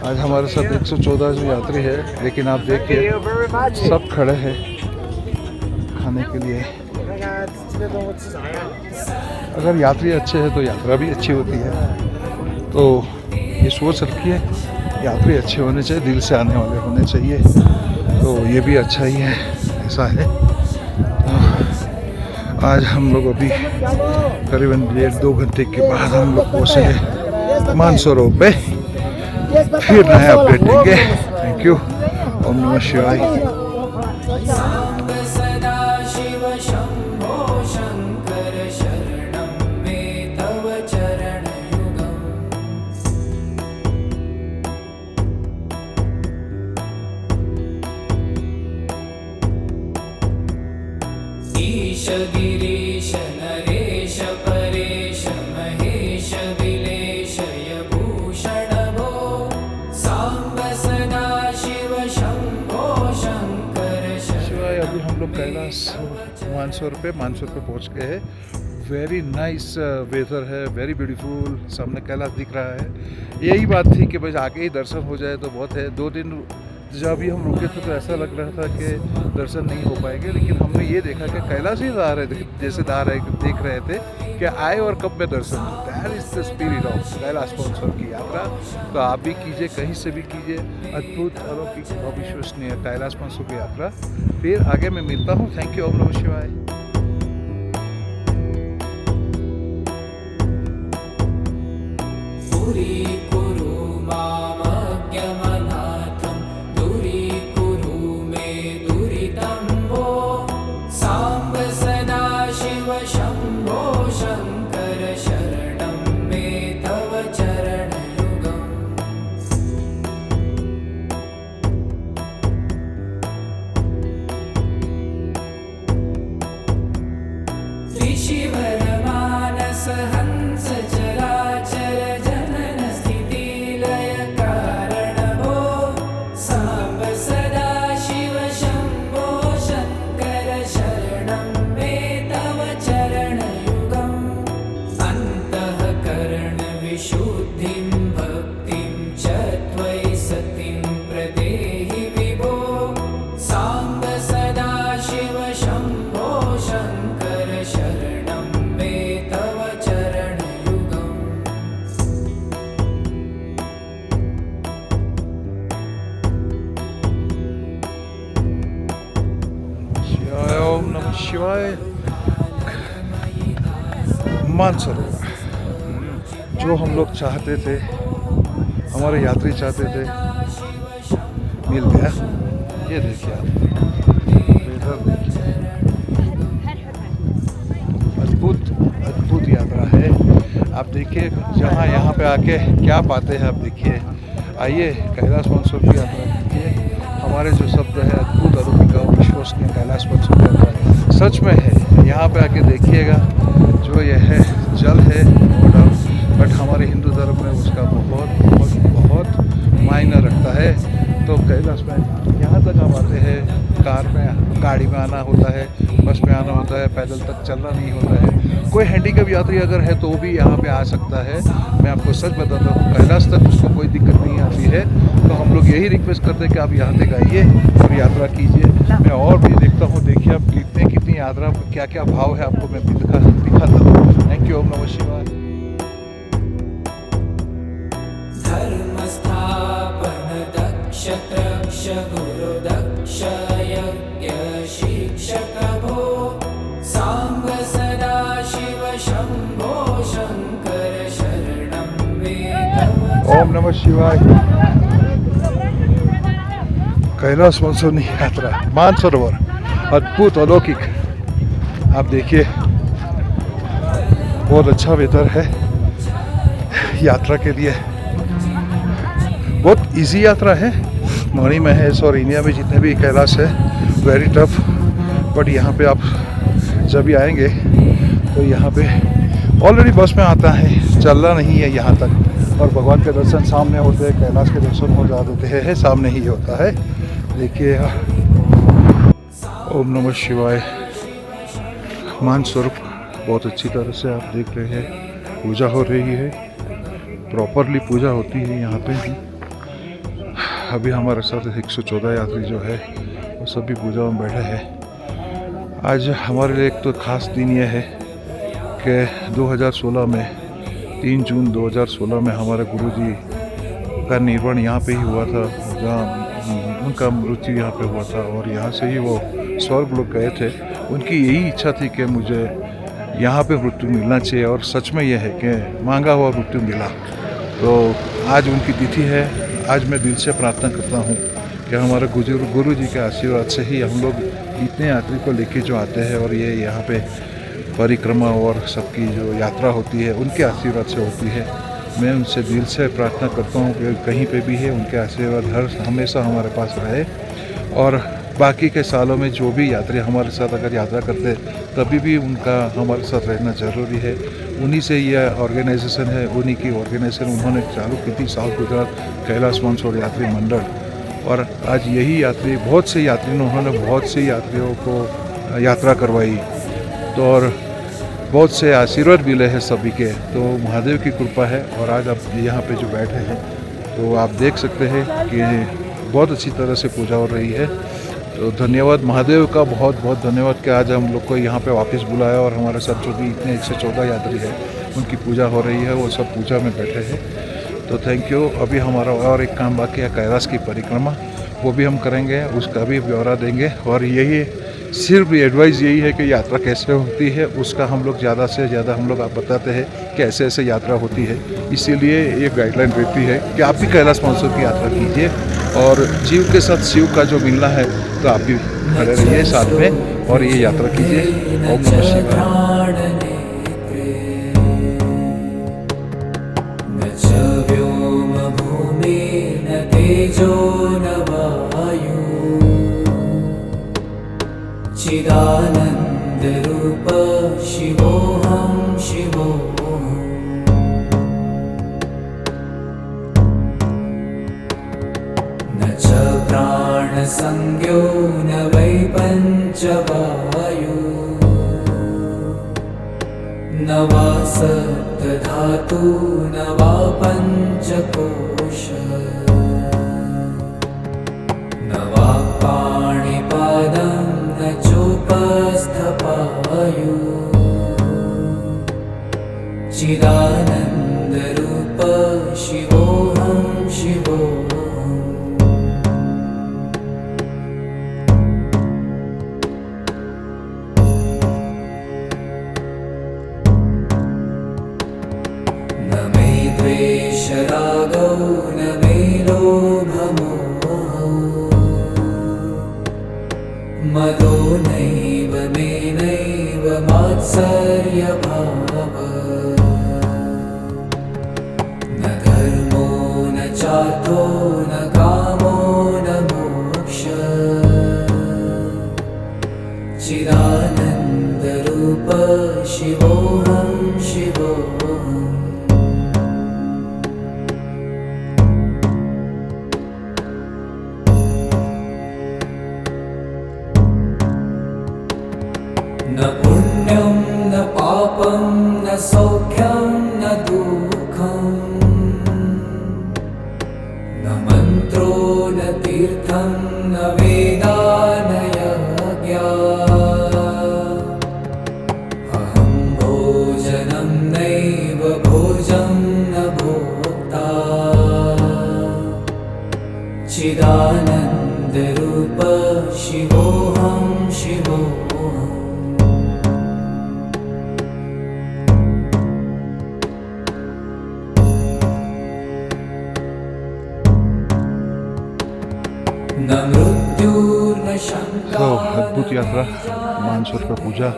Speaker 2: आज हमारे साथ 114 जो यात्री है, लेकिन आप देखिए सब खड़े हैं खाने के लिए। अगर यात्री अच्छे हैं तो यात्रा भी अच्छी होती है। तो ये सोच रखिए, यात्री अच्छे होने चाहिए, दिल से आने वाले होने चाहिए। तो ये भी अच्छा ही है, ऐसा है। तो आज हम लोग अभी करीबन 1.5-2 घंटे के बाद हम लोग पहुँचे हैं मानसरोवर पे। फिर नया अपडेट देंगे। Thank you. ओम नमः शिवाय।
Speaker 1: ईश गिरीश नरेश परेश महेश विलेशय भूषण भो सांब सदा शिव शंभो शंकर
Speaker 2: शिवाय। अभी हम लोग कैलाश मानसरोवर पे पहुंच गए हैं। वेरी नाइस वेदर है, वेरी ब्यूटीफुल। सामने कैलाश दिख रहा है। यही बात थी कि बस आगे ही दर्शन हो जाए तो बहुत है। 2 दिन जब अभी हम रुके थे तो ऐसा लग रहा था कि दर्शन नहीं हो पाएंगे, लेकिन हमने ये देखा कि कैलाश ही ला रहे थे, जैसे देख रहे थे कि आए और कब में दर्शन। That is the spirit of Kailash Mansarovar की यात्रा। तो आप भी कीजिए, कहीं से भी कीजिए। अद्भुत, अलौकिक, अविश्वसनीय कैलाश मानसरोवर की यात्रा। फिर आगे मैं मिलता हूँ। Thank you. ओम नमः शिवाय।
Speaker 1: हंस चराचर जनन स्थिति लय कारण भो सांब सदा शिव शंभो शंकर शरणं मे तव चरणयुगम् अन्तःकरण विशुद्धिं भक्तिं च त्वयि सतिं प्रदेहि विभो सांब सदा शिव शंभो शंकर शरणं मे तव चरणयुगम्।
Speaker 2: शिवाय। ओम नमः शिवाय। मानसरोवर जो हम लोग चाहते थे, हमारे यात्री चाहते थे, मिल गया। ये देखिए आप, वेदर देखिए। अद्भुत अद्भुत यात्रा है। आप देखिए जहाँ यहाँ पे आके क्या पाते हैं आप देखिए। आइए कैलाश मानसरोवर की यात्रा कीजिए। हमारे जो शब्द है अद्भुत, अलौकिक, अविश्वसनीय कैलाश मानसरोवर की यात्रा सच में है। यहाँ पे आके देखिएगा, जो यह है जल है बट हमारे हिंदू धर्म में उसका बहुत बहुत बहुत मायने रखता है। तो कैलाश में यहाँ तक हम आते हैं, कार में, गाड़ी में आना होता है, बस में आना होता है, पैदल तक चलना नहीं होता है। कोई हैंडीकैप यात्री अगर है तो भी यहाँ पे आ सकता है। मैं आपको सच बताता हूँ, कैलाश तक उसको कोई दिक्कत नहीं आती है। तो हम लोग यही रिक्वेस्ट करते हैं कि आप यहाँ तक आइए और यात्रा कीजिए। मैं और भी देखता हूँ, देखिए आप कितनी यात्रा, क्या क्या भाव है आपको मैं दिखाता हूँ। Thank you. ओम नमः शिवाय।
Speaker 1: धर्म स्थापन दक्ष त्रक्ष गुरु दक्ष यज्ञ शिक्षक भो सांब सदा शिव शंभो शंकर शरणं मे तव।
Speaker 2: ओम नमः शिवाय। कैलाश मानसरोवर यात्रा, मानसरोवर अद्भुत, अलौकिक। आप देखिए बहुत अच्छा वेदर है यात्रा के लिए। बहुत इजी यात्रा है। मणि महेश और इंडिया में जितने भी कैलाश है वेरी टफ, बट यहाँ पे आप जब भी आएंगे तो यहाँ पे ऑलरेडी बस में आता है, चलना नहीं है यहाँ तक। और भगवान के दर्शन सामने होते हैं, कैलाश के दर्शन हो जाते हैं, सामने ही होता है। देखिए। ओम नमः शिवाय। मानसरोवर बहुत अच्छी तरह से आप देख रहे हैं पूजा हो रही है, प्रॉपरली पूजा होती है यहाँ पे। अभी हमारे साथ 114 यात्री जो है वो सभी पूजा में बैठे हैं। आज हमारे लिए एक तो ख़ास दिन यह है कि 2016 में 3 जून 2016 में हमारे गुरुजी का निर्वाण यहाँ पे ही हुआ था, जहाँ उनका मृत्यु यहाँ पे हुआ था और यहाँ से ही वो स्वर्ग लोग गए थे। उनकी यही इच्छा थी कि मुझे यहाँ पे मृत्यु मिलना चाहिए और सच में यह है कि मांगा हुआ मृत्यु मिला। तो आज उनकी तिथि है। आज मैं दिल से प्रार्थना करता हूँ कि हमारे गुरु जी के आशीर्वाद से ही हम लोग इतने यात्री को लेके जो आते हैं और ये यहाँ पे परिक्रमा और सबकी जो यात्रा होती है उनके आशीर्वाद से होती है। मैं उनसे दिल से प्रार्थना करता हूँ कि कहीं पे भी है उनके आशीर्वाद हमेशा हमारे पास रहे। और बाकी के सालों में जो भी यात्री हमारे साथ अगर यात्रा करते तभी भी उनका हमारे साथ रहना ज़रूरी है। उन्हीं से यह ऑर्गेनाइजेशन है, उन्हीं की ऑर्गेनाइजेशन उन्होंने चालू की थी साउथ गुजरात कैलाश मानसरोवर यात्री मंडल। और आज यही यात्री बहुत से यात्री उन्होंने बहुत से यात्रियों को यात्रा करवाई तो और बहुत से आशीर्वाद मिले हैं सभी के। तो महादेव की कृपा है। और आज आप यहाँ पे जो बैठे हैं तो आप देख सकते हैं कि बहुत अच्छी तरह से पूजा हो रही है। तो धन्यवाद महादेव का, बहुत बहुत धन्यवाद कि आज हम लोग को यहाँ पे वापस बुलाया और हमारे साथ जो भी इतने 114 यात्री हैं उनकी पूजा हो रही है, वो सब पूजा में बैठे हैं। तो थैंक यू। अभी हमारा और एक काम बाकी है कैलाश की परिक्रमा, वो भी हम करेंगे, उसका भी ब्यौरा देंगे। और यही सिर्फ एडवाइस यही है कि यात्रा कैसे होती है उसका हम लोग ज़्यादा से ज़्यादा हम लोग आप बताते हैं कि ऐसे ऐसे यात्रा होती है। इसीलिए ये गाइडलाइन रहती है कि आप भी कैलाश मानसरोवर की यात्रा कीजिए और जीव के साथ शिव का जो मिलना है तो आप भी खड़े रहिए साथ में और ये यात्रा कीजिए। ओम नमः शिवाय।
Speaker 3: चिदानंद रूप शिवोहम शिवोहम न च प्राण संज्ञो न वै पंचवायु न वा सप्तधातु न वा पंचकोश न वा पाणिपादं न चोपस्थपायु चिदानंद रूप शिवोहम शिवोहम न मे द्वेष रागौ न मे लोभमोहौ मदो नैव मे नैव मात्सर्यभावः न धर्मो न चार्थो न कामो न मोक्षः चिदानन्दरूप शिवोहं शिवोहम् न पुण्यं न पापं न सौख्यं न दुःखं न मन्त्रो न तीर्थं न वेदा न यज्ञा अहं भोजनं नैव भोजं न भोक्ता चिदानन्दरूप शिवोहं शिवोहम् न मृत्युर्न शंका।
Speaker 2: तो अद्भुत यात्रा मानसरोवर का पूजा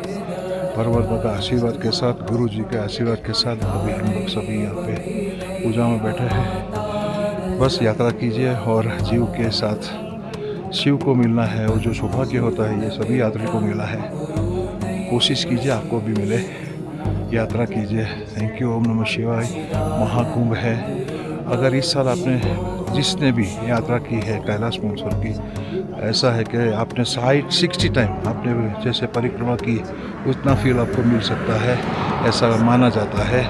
Speaker 2: परमात्मा का आशीर्वाद के साथ, गुरु जी के आशीर्वाद के साथ अभी हम लोग सभी यहाँ पे पूजा में बैठे हैं। बस यात्रा कीजिए और जीव के साथ शिव को मिलना है और जो सौभाग्य होता है ये सभी यात्री को मिला है। कोशिश कीजिए आपको भी मिले, यात्रा कीजिए। Thank you. ओम नमः शिवाय। महाकुंभ है, अगर इस साल आपने जिसने भी यात्रा की है कैलाश मानसरोवर की, ऐसा है कि आपने 60 टाइम आपने जैसे परिक्रमा की उतना फील आपको मिल सकता है, ऐसा माना जाता है।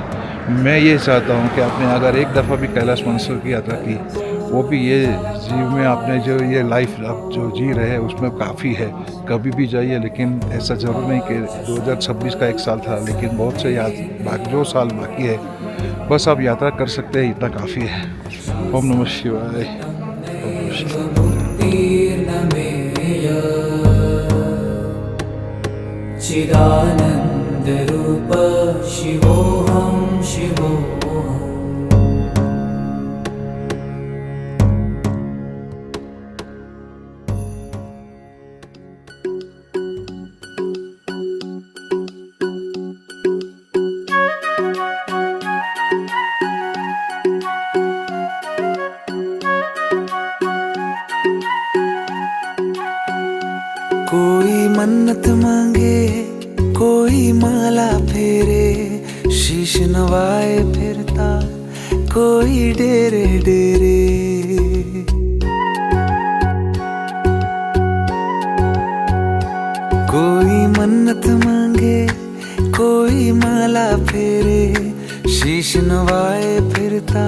Speaker 2: मैं ये चाहता हूँ कि आपने अगर एक दफ़ा भी कैलाश मानसरोवर की यात्रा की, वो भी ये जीव में आपने जो ये लाइफ आप जो जी रहे हैं उसमें काफ़ी है। कभी भी जाइए, लेकिन ऐसा ज़रूर नहीं कि 2026 का एक साल था, लेकिन बहुत से जो साल बाकी है बस आप यात्रा कर सकते हैं, इतना काफ़ी है। ओम नमः शिवाय। ओम नमः शिवाय।
Speaker 3: चिदानंद रूप शिवोहम शिवोहम।
Speaker 5: कोई मन्नत मांगे, कोई माला फेरे, शीश नवाए फिरता कोई डेरे डेरे। कोई मन्नत मांगे, कोई माला फेरे, शीश नवाए फिरता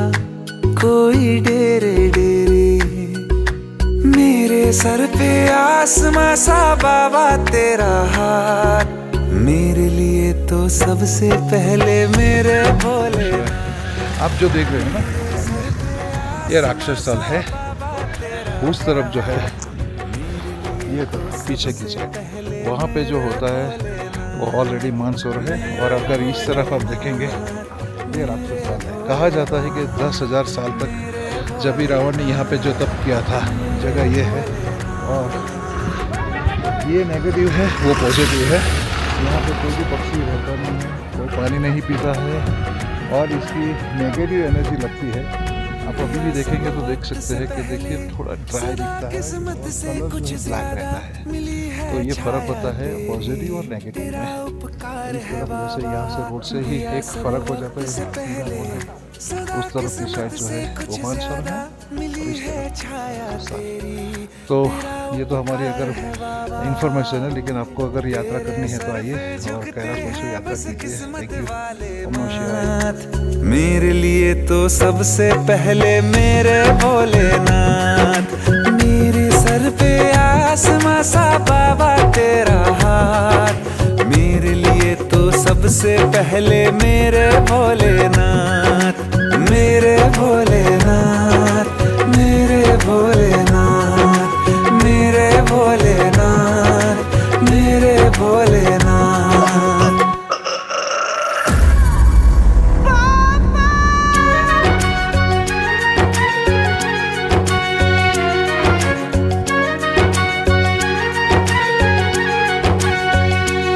Speaker 5: कोई डेरे डेरे। मेरे सर पे आसमां सा बाबा तेरा हाथ, मेरे लिए तो सबसे पहले मेरे भोले।
Speaker 2: आप जो देख रहे हैं ना, ये राक्षस स्थल है। उस तरफ जो है ये तो पीछे की साइड, वहाँ पे जो होता है वो ऑलरेडी मानसरोवर है। और अगर इस तरफ आप देखेंगे, ये राक्षस स्थल है। कहा जाता है कि 10,000 साल तक जब भी रावण ने यहाँ पे जो तप किया था, जगह ये है। और ये नेगेटिव है, वो पॉजिटिव है। यहाँ पे कोई भी पक्षी रहता नहीं है, कोई पानी नहीं पीता है, और इसकी नेगेटिव एनर्जी लगती है। आप अभी भी देखेंगे तो देख सकते हैं कि देखिए थोड़ा ड्राई दिखता है, कलर ब्लैक रहता है। तो ये फ़र्क होता है पॉजिटिव और नेगेटिव में। इस तरफ जैसे यहाँ से रोड से ही एक फ़र्क हो जाता है, उस तरफ की साइड जो है वो मानसरोवर है, और इस तरफ। तो ये तो हमारी अगर इंफॉर्मेशन है, लेकिन आपको अगर यात्रा करनी है तो आइए और कैलाश मानसरोवर यात्रा कीजिए। Thank you. ओम नमः शिवाय।
Speaker 5: मेरे लिए तो सबसे पहले मेरे भोलेनाथ, मेरे सर पे आसमां सा बाबा तेरा हाथ, मेरे लिए तो सबसे पहले मेरे भोलेनाथ, मेरे भोलेनाथ, मेरे भोलेनाथ, मेरे भोलेनाथ, मेरे भोलेनाथ।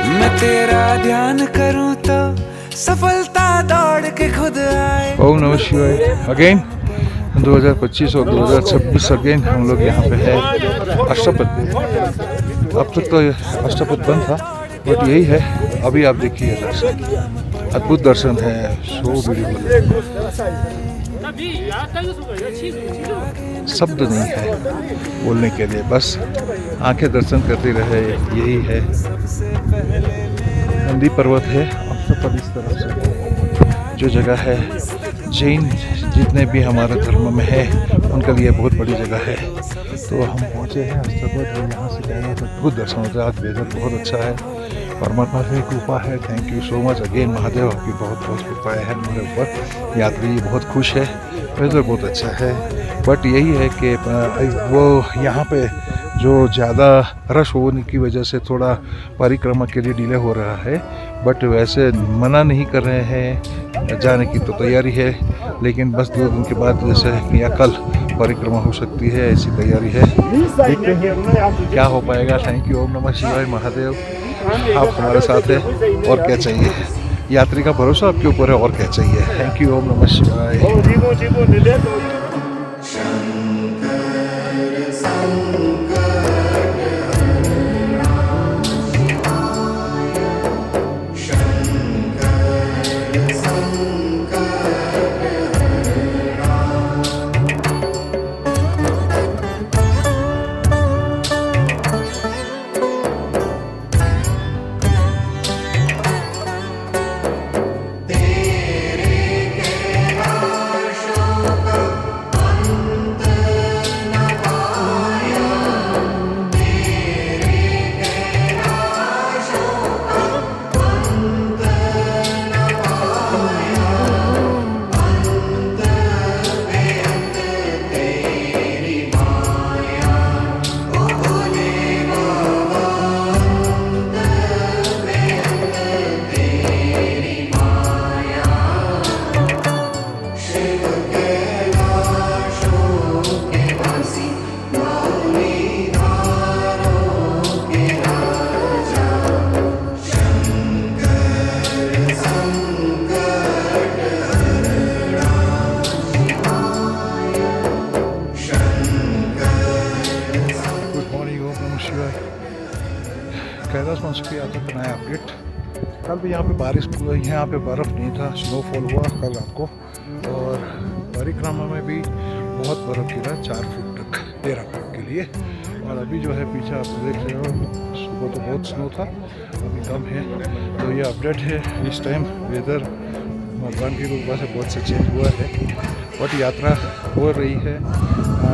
Speaker 5: मैं तेरा ध्यान करूं तो सफलता दौड़ के खुद आए।
Speaker 2: ओम नमः शिवाय। अगेन 2025 और 2026 अगेन हम लोग यहाँ पे है अष्टपद। अब तक तो अष्टपद बंद था, बट यही है। अभी आप देखिए दर्शन, अद्भुत दर्शन है, सो ब्यूटीफुल। शब्द नहीं है बोलने के लिए, बस आंखें दर्शन करती रहे, यही है। नंदी पर्वत है अष्टपद। इस तरफ से जो जगह है, जैन जितने भी हमारे धर्म में है उनके लिए बहुत बड़ी जगह है। तो हम पहुँचे हैं अष्टपद, और यहाँ से कहना तो अद्भुत दर्शन होता है। आज वेदर बहुत अच्छा है, परमात्मा की कृपा है। Thank you so much again Mahadev, आपकी बहुत बहुत कृपा है हमारे ऊपर। यात्री बहुत खुश है, वेदर बहुत अच्छा है। बट यही है कि वो यहाँ पे जो ज़्यादा रश होने की वजह से थोड़ा परिक्रमा के लिए डिले हो रहा है। बट वैसे मना नहीं कर रहे हैं, जाने की तो तैयारी है, लेकिन बस 2 दिन के बाद जैसे या कल परिक्रमा हो सकती है, ऐसी तैयारी है। देखते हैं क्या हो पाएगा। Thank you. ओम नमः शिवाय। महादेव आप हमारे साथ हैं, और क्या चाहिए। यात्री का भरोसा आपके ऊपर है, और क्या चाहिए। Thank you. ओम नमः शिवाय। मानसर की यात्रा का नया अपडेट। कल भी यहाँ पे बारिश हुई, यहाँ पे बर्फ़ नहीं था, स्नोफॉल हुआ कल रात को, और परिक्रमा में भी बहुत बर्फ़ गिरा 4 फुट तक डेरा के लिए। और अभी जो है पीछे आप देख रहे हो, सुबह तो बहुत स्नो था, अभी कम है। तो ये अपडेट है। इस टाइम वेदर भगवान की कृपा से बहुत से चेंज हुआ है, बट यात्रा हो रही है,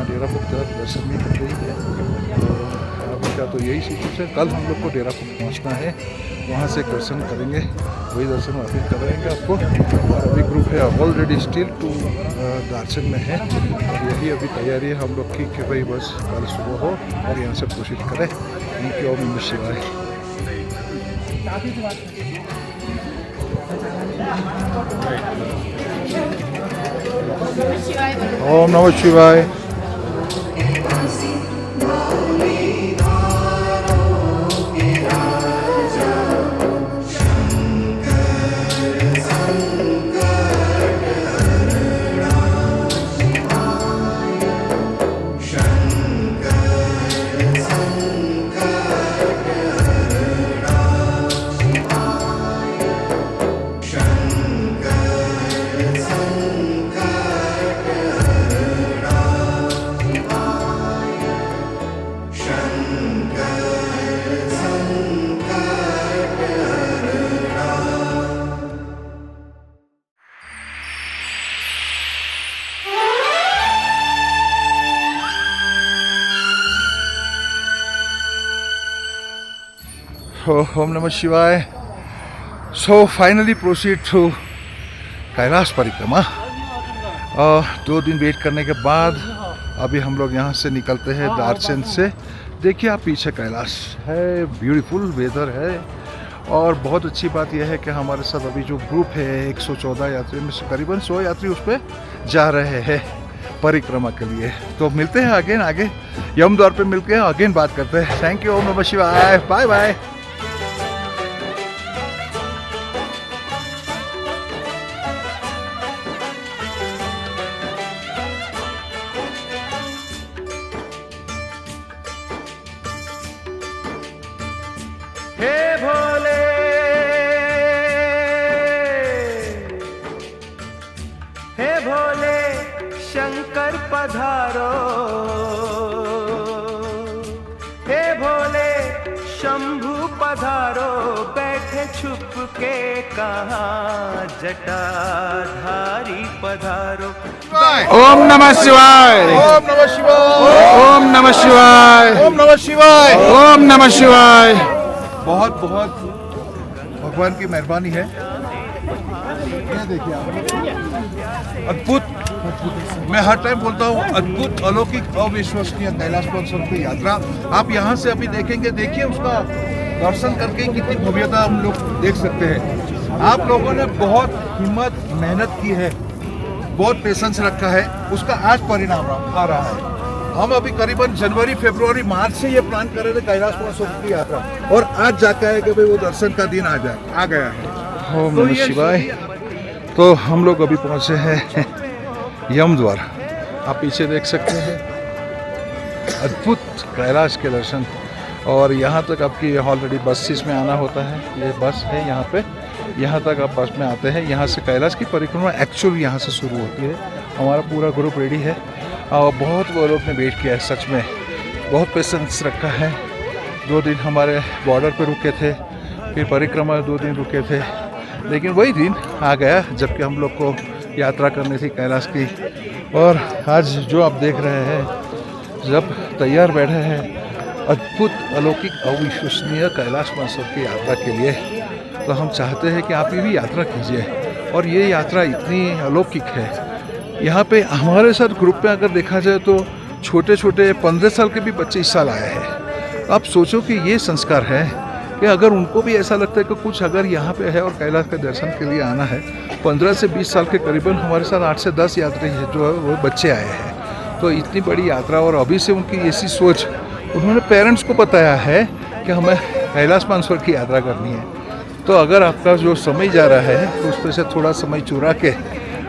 Speaker 2: डेरा मुक्ता दर्शन भी हो रही है। अभी का तो यही सिचुएशन है। कल हम लोग को डेरा पहुंचना है, वहाँ से दर्शन करेंगे, वही दर्शन वापस कराएंगे आपको। और अभी ग्रुप है ऑलरेडी स्टिल टू दर्शन में है, और यही अभी तैयारी है हम लोग की कि भाई बस कल सुबह हो और यहाँ से कोशिश करें। थैंक यू, ओम नमः शिवाय। ओम नमः शिवाय। Om Namah Shivaya. So finally proceed to Kailash परिक्रमा। 2 दिन वेट करने के बाद अभी हम लोग यहाँ से निकलते हैं दार्चन से। देखिए आप पीछे कैलाश है, ब्यूटीफुल वेदर है। और बहुत अच्छी बात यह है कि हमारे साथ अभी जो ग्रुप है 114 यात्री में से करीबन 100 यात्री उस पर जा रहे हैं परिक्रमा के लिए। तो मिलते हैं अगेन, आगे यमद्वार पे मिलके अगेन बात करते हैं। थैंक यू, ओम नमः शिवाय, बाय बाय। हे भोले, हे भोले शंकर पधारो, हे भोले शंभु पधारो, बैठे छुप के कहाँ जटाधारी पधारो।
Speaker 8: ओम नमः शिवाय,
Speaker 2: ओम नमः शिवाय,
Speaker 8: ओम नमः शिवाय,
Speaker 2: ओम नमः शिवाय,
Speaker 8: ओम नमः शिवाय।
Speaker 2: बहुत बहुत भगवान की मेहरबानी है। ये देखिए आप, अद्भुत, मैं हर टाइम बोलता हूँ अद्भुत, अलौकिक, अविश्वसनीय कैलाश मानसर की यात्रा आप यहाँ से अभी देखेंगे। देखिए उसका दर्शन करके कितनी भव्यता हम लोग देख सकते हैं। आप लोगों ने बहुत हिम्मत मेहनत की है, बहुत पेशेंस रखा है, उसका आज परिणाम आ रहा है। हम अभी करीबन जनवरी, फरवरी, मार्च से ये प्लान कर रहे थे कैलाश मानसर की यात्रा, और आज जाके है कि भाई वो दर्शन का दिन आ गया है। ओम नमः शिवाय। तो हम लोग अभी पहुंचे हैं यमद्वार। आप पीछे देख सकते हैं, अद्भुत कैलाश के दर्शन। और यहाँ तक आपकी ऑलरेडी बसेस में आना होता है, ये बस है यहाँ पे, यहाँ तक आप बस में आते हैं। यहाँ से कैलाश की परिक्रमा एक्चुअली यहाँ से शुरू होती है। हमारा पूरा ग्रुप रेडी है और बहुत वो लोग ने वेट किया है, सच में बहुत पेशेंस रखा है। 2 दिन हमारे बॉर्डर पे रुके थे, फिर परिक्रमा 2 दिन रुके थे, लेकिन वही दिन आ गया जबकि हम लोग को यात्रा करनी थी कैलाश की। और आज जो आप देख रहे हैं, जब तैयार बैठे हैं अद्भुत, अलौकिक, अविश्वसनीय कैलाश मानसर की यात्रा के लिए, तो हम चाहते हैं कि आप ये भी यात्रा कीजिए। और ये यात्रा इतनी अलौकिक है। यहाँ पे हमारे साथ ग्रुप में अगर देखा जाए तो छोटे छोटे 15 साल के भी बच्चे इस साल आए हैं। आप सोचो कि ये संस्कार है कि अगर उनको भी ऐसा लगता है कि कुछ अगर यहाँ पे है और कैलाश के दर्शन के लिए आना है। 15 से 20 साल के करीबन हमारे साथ 8 से 10 यात्री है जो है वो बच्चे आए हैं। तो इतनी बड़ी यात्रा, और अभी से उनकी ऐसी सोच, उन्होंने पेरेंट्स को बताया है कि हमें कैलाश मानसर की यात्रा करनी है। तो अगर आपका जो समय जा रहा है तो उस पर से थोड़ा समय चुरा के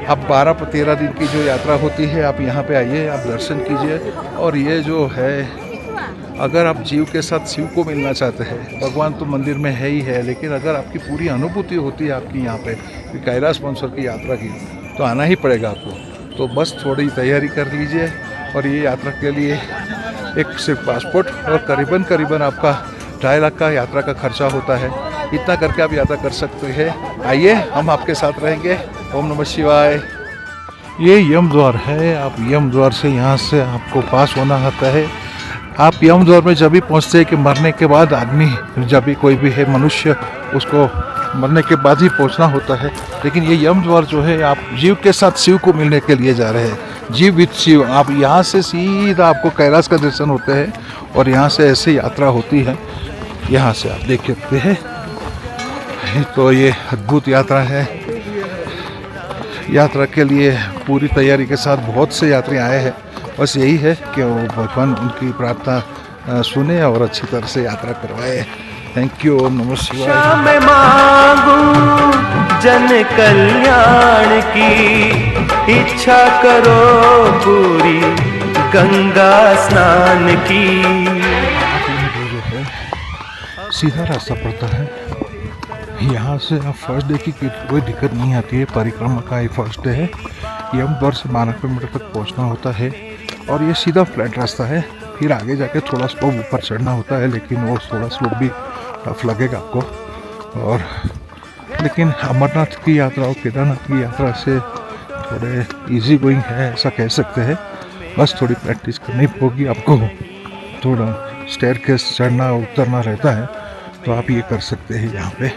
Speaker 2: आप 12-13 दिन की जो यात्रा होती है, आप यहाँ पे आइए, आप दर्शन कीजिए। और ये जो है अगर आप जीव के साथ शिव को मिलना चाहते हैं, भगवान तो मंदिर में है ही है, लेकिन अगर आपकी पूरी अनुभूति होती है आपकी यहाँ पे कि कैलाश मानसरोवर की यात्रा की, तो आना ही पड़ेगा आपको। तो बस थोड़ी तैयारी कर लीजिए। और ये यात्रा के लिए एक सिर्फ पासपोर्ट और करीबन आपका 2.5 लाख का यात्रा का खर्चा होता है। इतना करके आप यात्रा कर सकते हैं। आइए, हम आपके साथ रहेंगे। ओम नमः शिवाय। ये यम द्वार है। आप यम द्वार से यहाँ से आपको पास होना आता है। आप यम द्वार में जब भी पहुँचते हैं कि मरने के बाद आदमी, जब भी कोई भी है मनुष्य, उसको मरने के बाद ही पहुँचना होता है। लेकिन ये यम द्वार जो है, आप जीव के साथ शिव को मिलने के लिए जा रहे हैं। जीव विद शिव। आप यहाँ से सीधा आपको कैलाश का दर्शन होते हैं और यहाँ से ऐसे यात्रा होती है। यहाँ से आप देख सकते हैं। तो ये अद्भुत यात्रा है। यात्रा के लिए पूरी तैयारी के साथ बहुत से यात्री आए हैं। बस यही है कि वो भगवान उनकी प्रार्थना सुने और अच्छी तरह से यात्रा करवाए। Thank you. ओम नमः शिवाय।
Speaker 11: मैं मांगू जन कल्याण की, इच्छा करो पूरी गंगा स्नान की।
Speaker 2: जो है सीधा रास्ता पड़ता है। यहाँ से आप फर्स्ट डे की कोई दिक्कत नहीं आती है। परिक्रमा का ये फर्स्ट डे है। यम द्वार से 12 किलोमीटर तक पहुँचना होता है और ये सीधा फ्लैट रास्ता है। फिर आगे जाके थोड़ा स्लोप ऊपर चढ़ना होता है, लेकिन वो थोड़ा स्लोप भी टफ लगेगा आपको। और लेकिन अमरनाथ की यात्रा और केदारनाथ की यात्रा से थोड़े इजी गोइंग है, ऐसा कह सकते हैं। बस थोड़ी प्रैक्टिस करनी होगी आपको। थोड़ा स्टेयरकेस चढ़ना उतरना रहता है, तो आप ये कर सकते हैं यहाँ पे।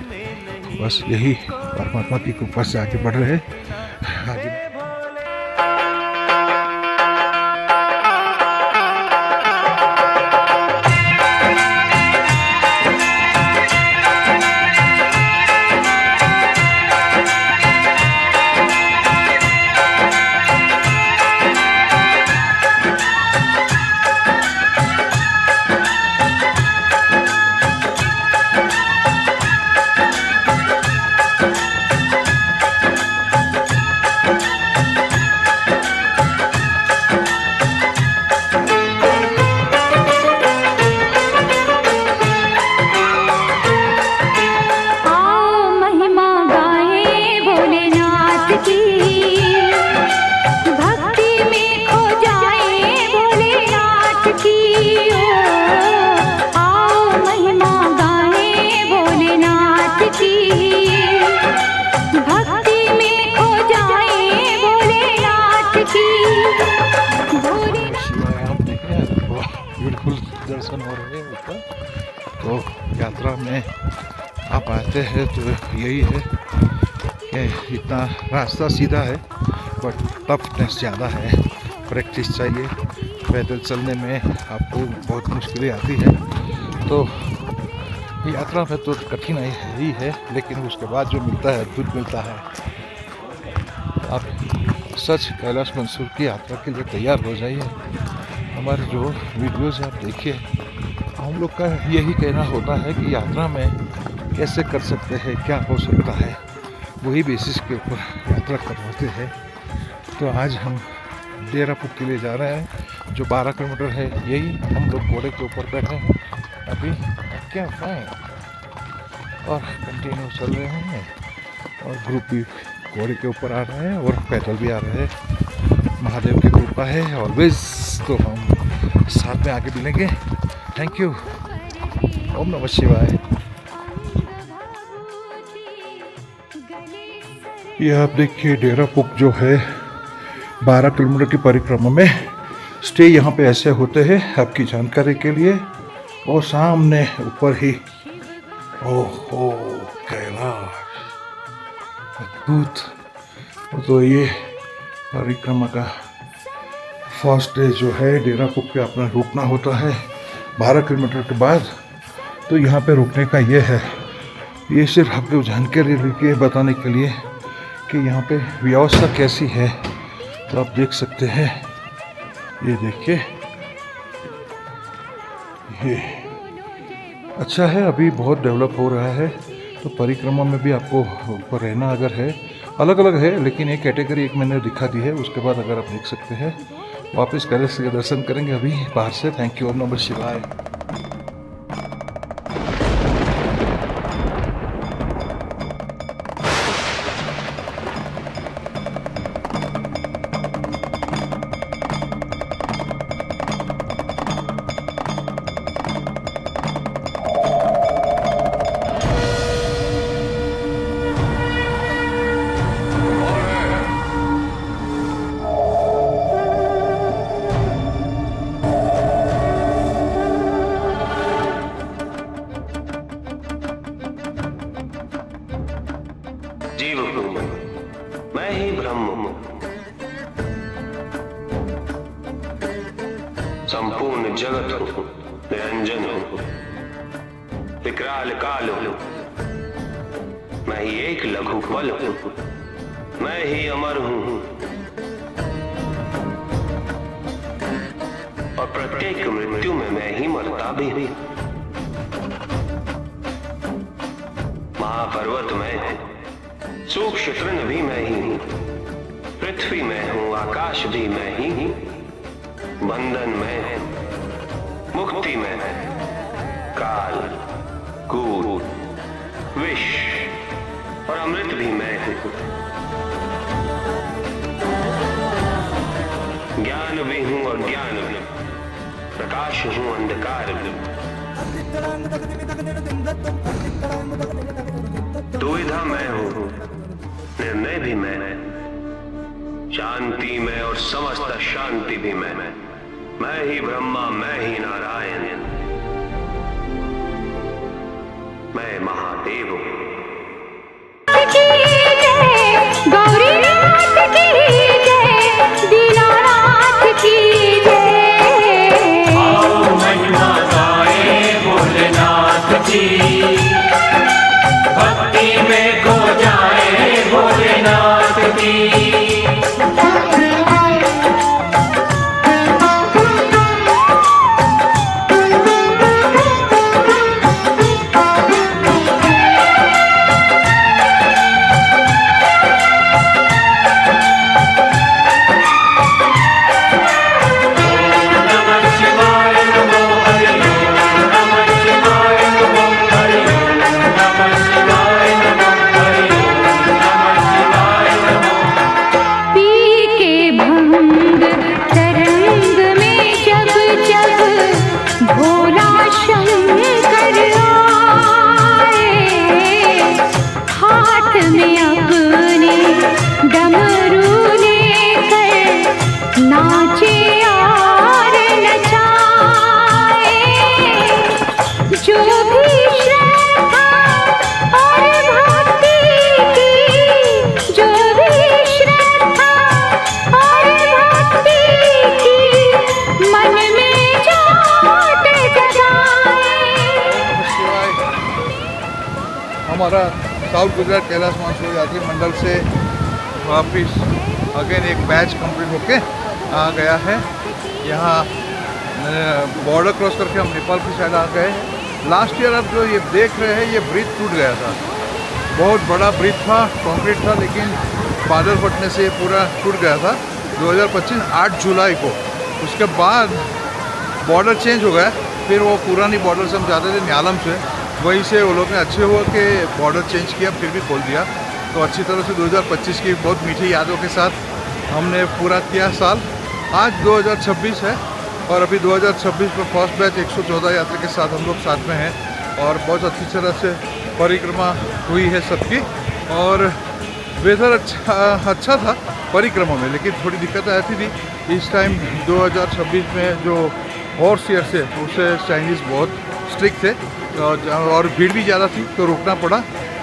Speaker 2: बस यही परमात्मा की कृपा से आगे बढ़ रहे हैं। आगे दर्शन हो रहे हैं ऊपर। तो यात्रा में आप आते हैं तो यही है कि इतना रास्ता सीधा है बट टफनेस ज़्यादा है। प्रैक्टिस चाहिए। पैदल चलने में आपको बहुत मुश्किलें आती है। तो यात्रा में तो कठिनाई ही है, लेकिन उसके बाद जो मिलता है अद्भुत मिलता है। आप सच कैलाश मानसरोवर की यात्रा के लिए तैयार हो जाइए। हमारे जो वीडियोज़ आप देखिए, हम लोग का यही कहना होता है कि यात्रा में कैसे कर सकते हैं, क्या हो सकता है, वही बेसिस के ऊपर यात्रा करवाते हैं। तो आज हम डेरा पुक के लिए जा रहे हैं, जो 12 किलोमीटर है। यही हम लोग घोड़े के ऊपर बैठे हैं अभी। क्या फाइन। और कंटिन्यू चल रहे हैं और ग्रुप भी घोड़े के ऊपर आ रहे हैं और पैदल भी आ रहे हैं। महादेव की कृपा है ऑलवेज। तो हम साथ में आगे मिलेंगे। Thank you. ओम नमः शिवाय। ये आप देखिए डेरा पुक जो है 12 किलोमीटर की परिक्रमा में। स्टे यहाँ पे ऐसे होते हैं आपकी जानकारी के लिए। और सामने ऊपर ही ओहो कैलाश, अद्भुत। तो ये परिक्रमा का फर्स्ट डे जो है डेरा पुक पे अपना रुकना होता है 12 किलोमीटर के बाद। तो यहाँ पे रुकने का ये है, ये सिर्फ आपको जानकारी लेके बताने के लिए कि यहाँ पे व्यवस्था कैसी है। तो आप देख सकते हैं, ये देखिए, ये अच्छा है। अभी बहुत डेवलप हो रहा है। तो परिक्रमा में भी आपको ऊपर रहना अगर है, अलग अलग है, लेकिन एक कैटेगरी एक मैंने दिखा दी है। उसके बाद अगर आप देख सकते हैं वापस कैलाश के दर्शन करेंगे अभी बाहर से। Thank you. ओम नमः शिवाय।
Speaker 11: संपूर्ण जगत हूँ, निरंजन हूँ, विकराल काल हूँ, मैं ही एक लघु पल हूँ, मैं ही अमर हूँ, और प्रत्येक मृत्यु में मैं ही मरता भी हूँ। महापर्वत में हूँ, सूक्ष्म तृण भी मैं ही हूँ, पृथ्वी में हूँ, आकाश भी मैं ही हूँ, बंधन में है, मुक्ति में है, काल, कूट, विष और अमृत भी मैं हूँ, ज्ञान भी हूँ और ज्ञान भी, प्रकाश हूँ, अंधकार भी, दुविधा मैं हूँ, निर्णय भी मैं, शांति में और समस्त शांति भी मैं ही ब्रह्मा, मैं ही नारायण, मैं महादेव हूँ।
Speaker 6: गौरीनाथ की जय, दीनानाथ की जय।
Speaker 4: आओ महिमा गाए भोलेनाथ की, भक्ति में खो जाए भोलेनाथ की।
Speaker 2: हमारा साउथ गुजरात कैलाश मानसरोवर यात्री मंडल से वापिस अगेन एक बैच कंप्लीट होके आ गया है। यहाँ बॉर्डर क्रॉस करके हम नेपाल की साइड आ गए। लास्ट ईयर आप जो ये देख रहे हैं, ये ब्रिज टूट गया था, बहुत बड़ा ब्रिज था, कंक्रीट था, लेकिन बादल फटने से ये पूरा टूट गया था 2025 8 जुलाई को। उसके बाद बॉर्डर चेंज हो गया, फिर वो पुरानी बॉर्डर से हम जाते थे न्यालम से, वहीं से वो लोग ने अच्छे हुआ कि बॉर्डर चेंज किया, फिर भी खोल दिया। तो अच्छी तरह से 2025 की बहुत मीठी यादों के साथ हमने पूरा किया साल। आज 2026 है और अभी 2026 में फर्स्ट बैच 114 यात्री के साथ हम लोग साथ में हैं और बहुत अच्छी तरह से परिक्रमा हुई है सबकी। और वेदर अच्छा था परिक्रमा में, लेकिन थोड़ी दिक्कत आती थी इस टाइम 2026 में। जो हॉर्स ईयर से उससे चाइनीज़ बहुत स्ट्रिक्ट थे और भीड़ भी ज़्यादा थी, तो रुकना पड़ा,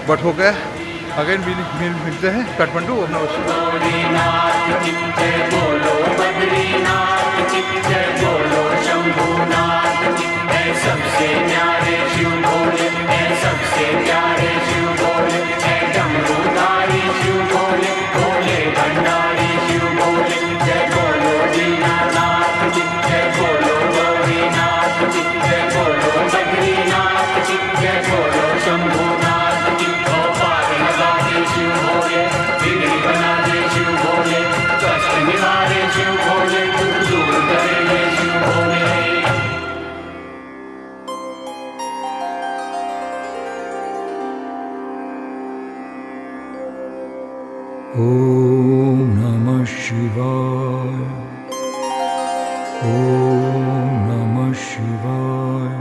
Speaker 2: बट हो गया। अगेन मिलते हैं काठमांडू अपना
Speaker 4: सबसे न्यारे शिव भोले, सबसे प्यारे शिव भोले, डमरूधारी शिव भोले, भोले भंडारी शिव भोले। जय बोलो दीनानाथ जी, जय बोलो गौरीनाथ जी, जय बोलो बद्रीनाथ जी, जय बोलो शंभुनाथ जी। पार लगा दे शिव भोले, बिगड़ी बना दे शिव भोले, कष्ट निवारे शिव भोले, दूर करे शिव भोले।
Speaker 3: ॐ नमः शिवाय, ॐ नमः शिवाय,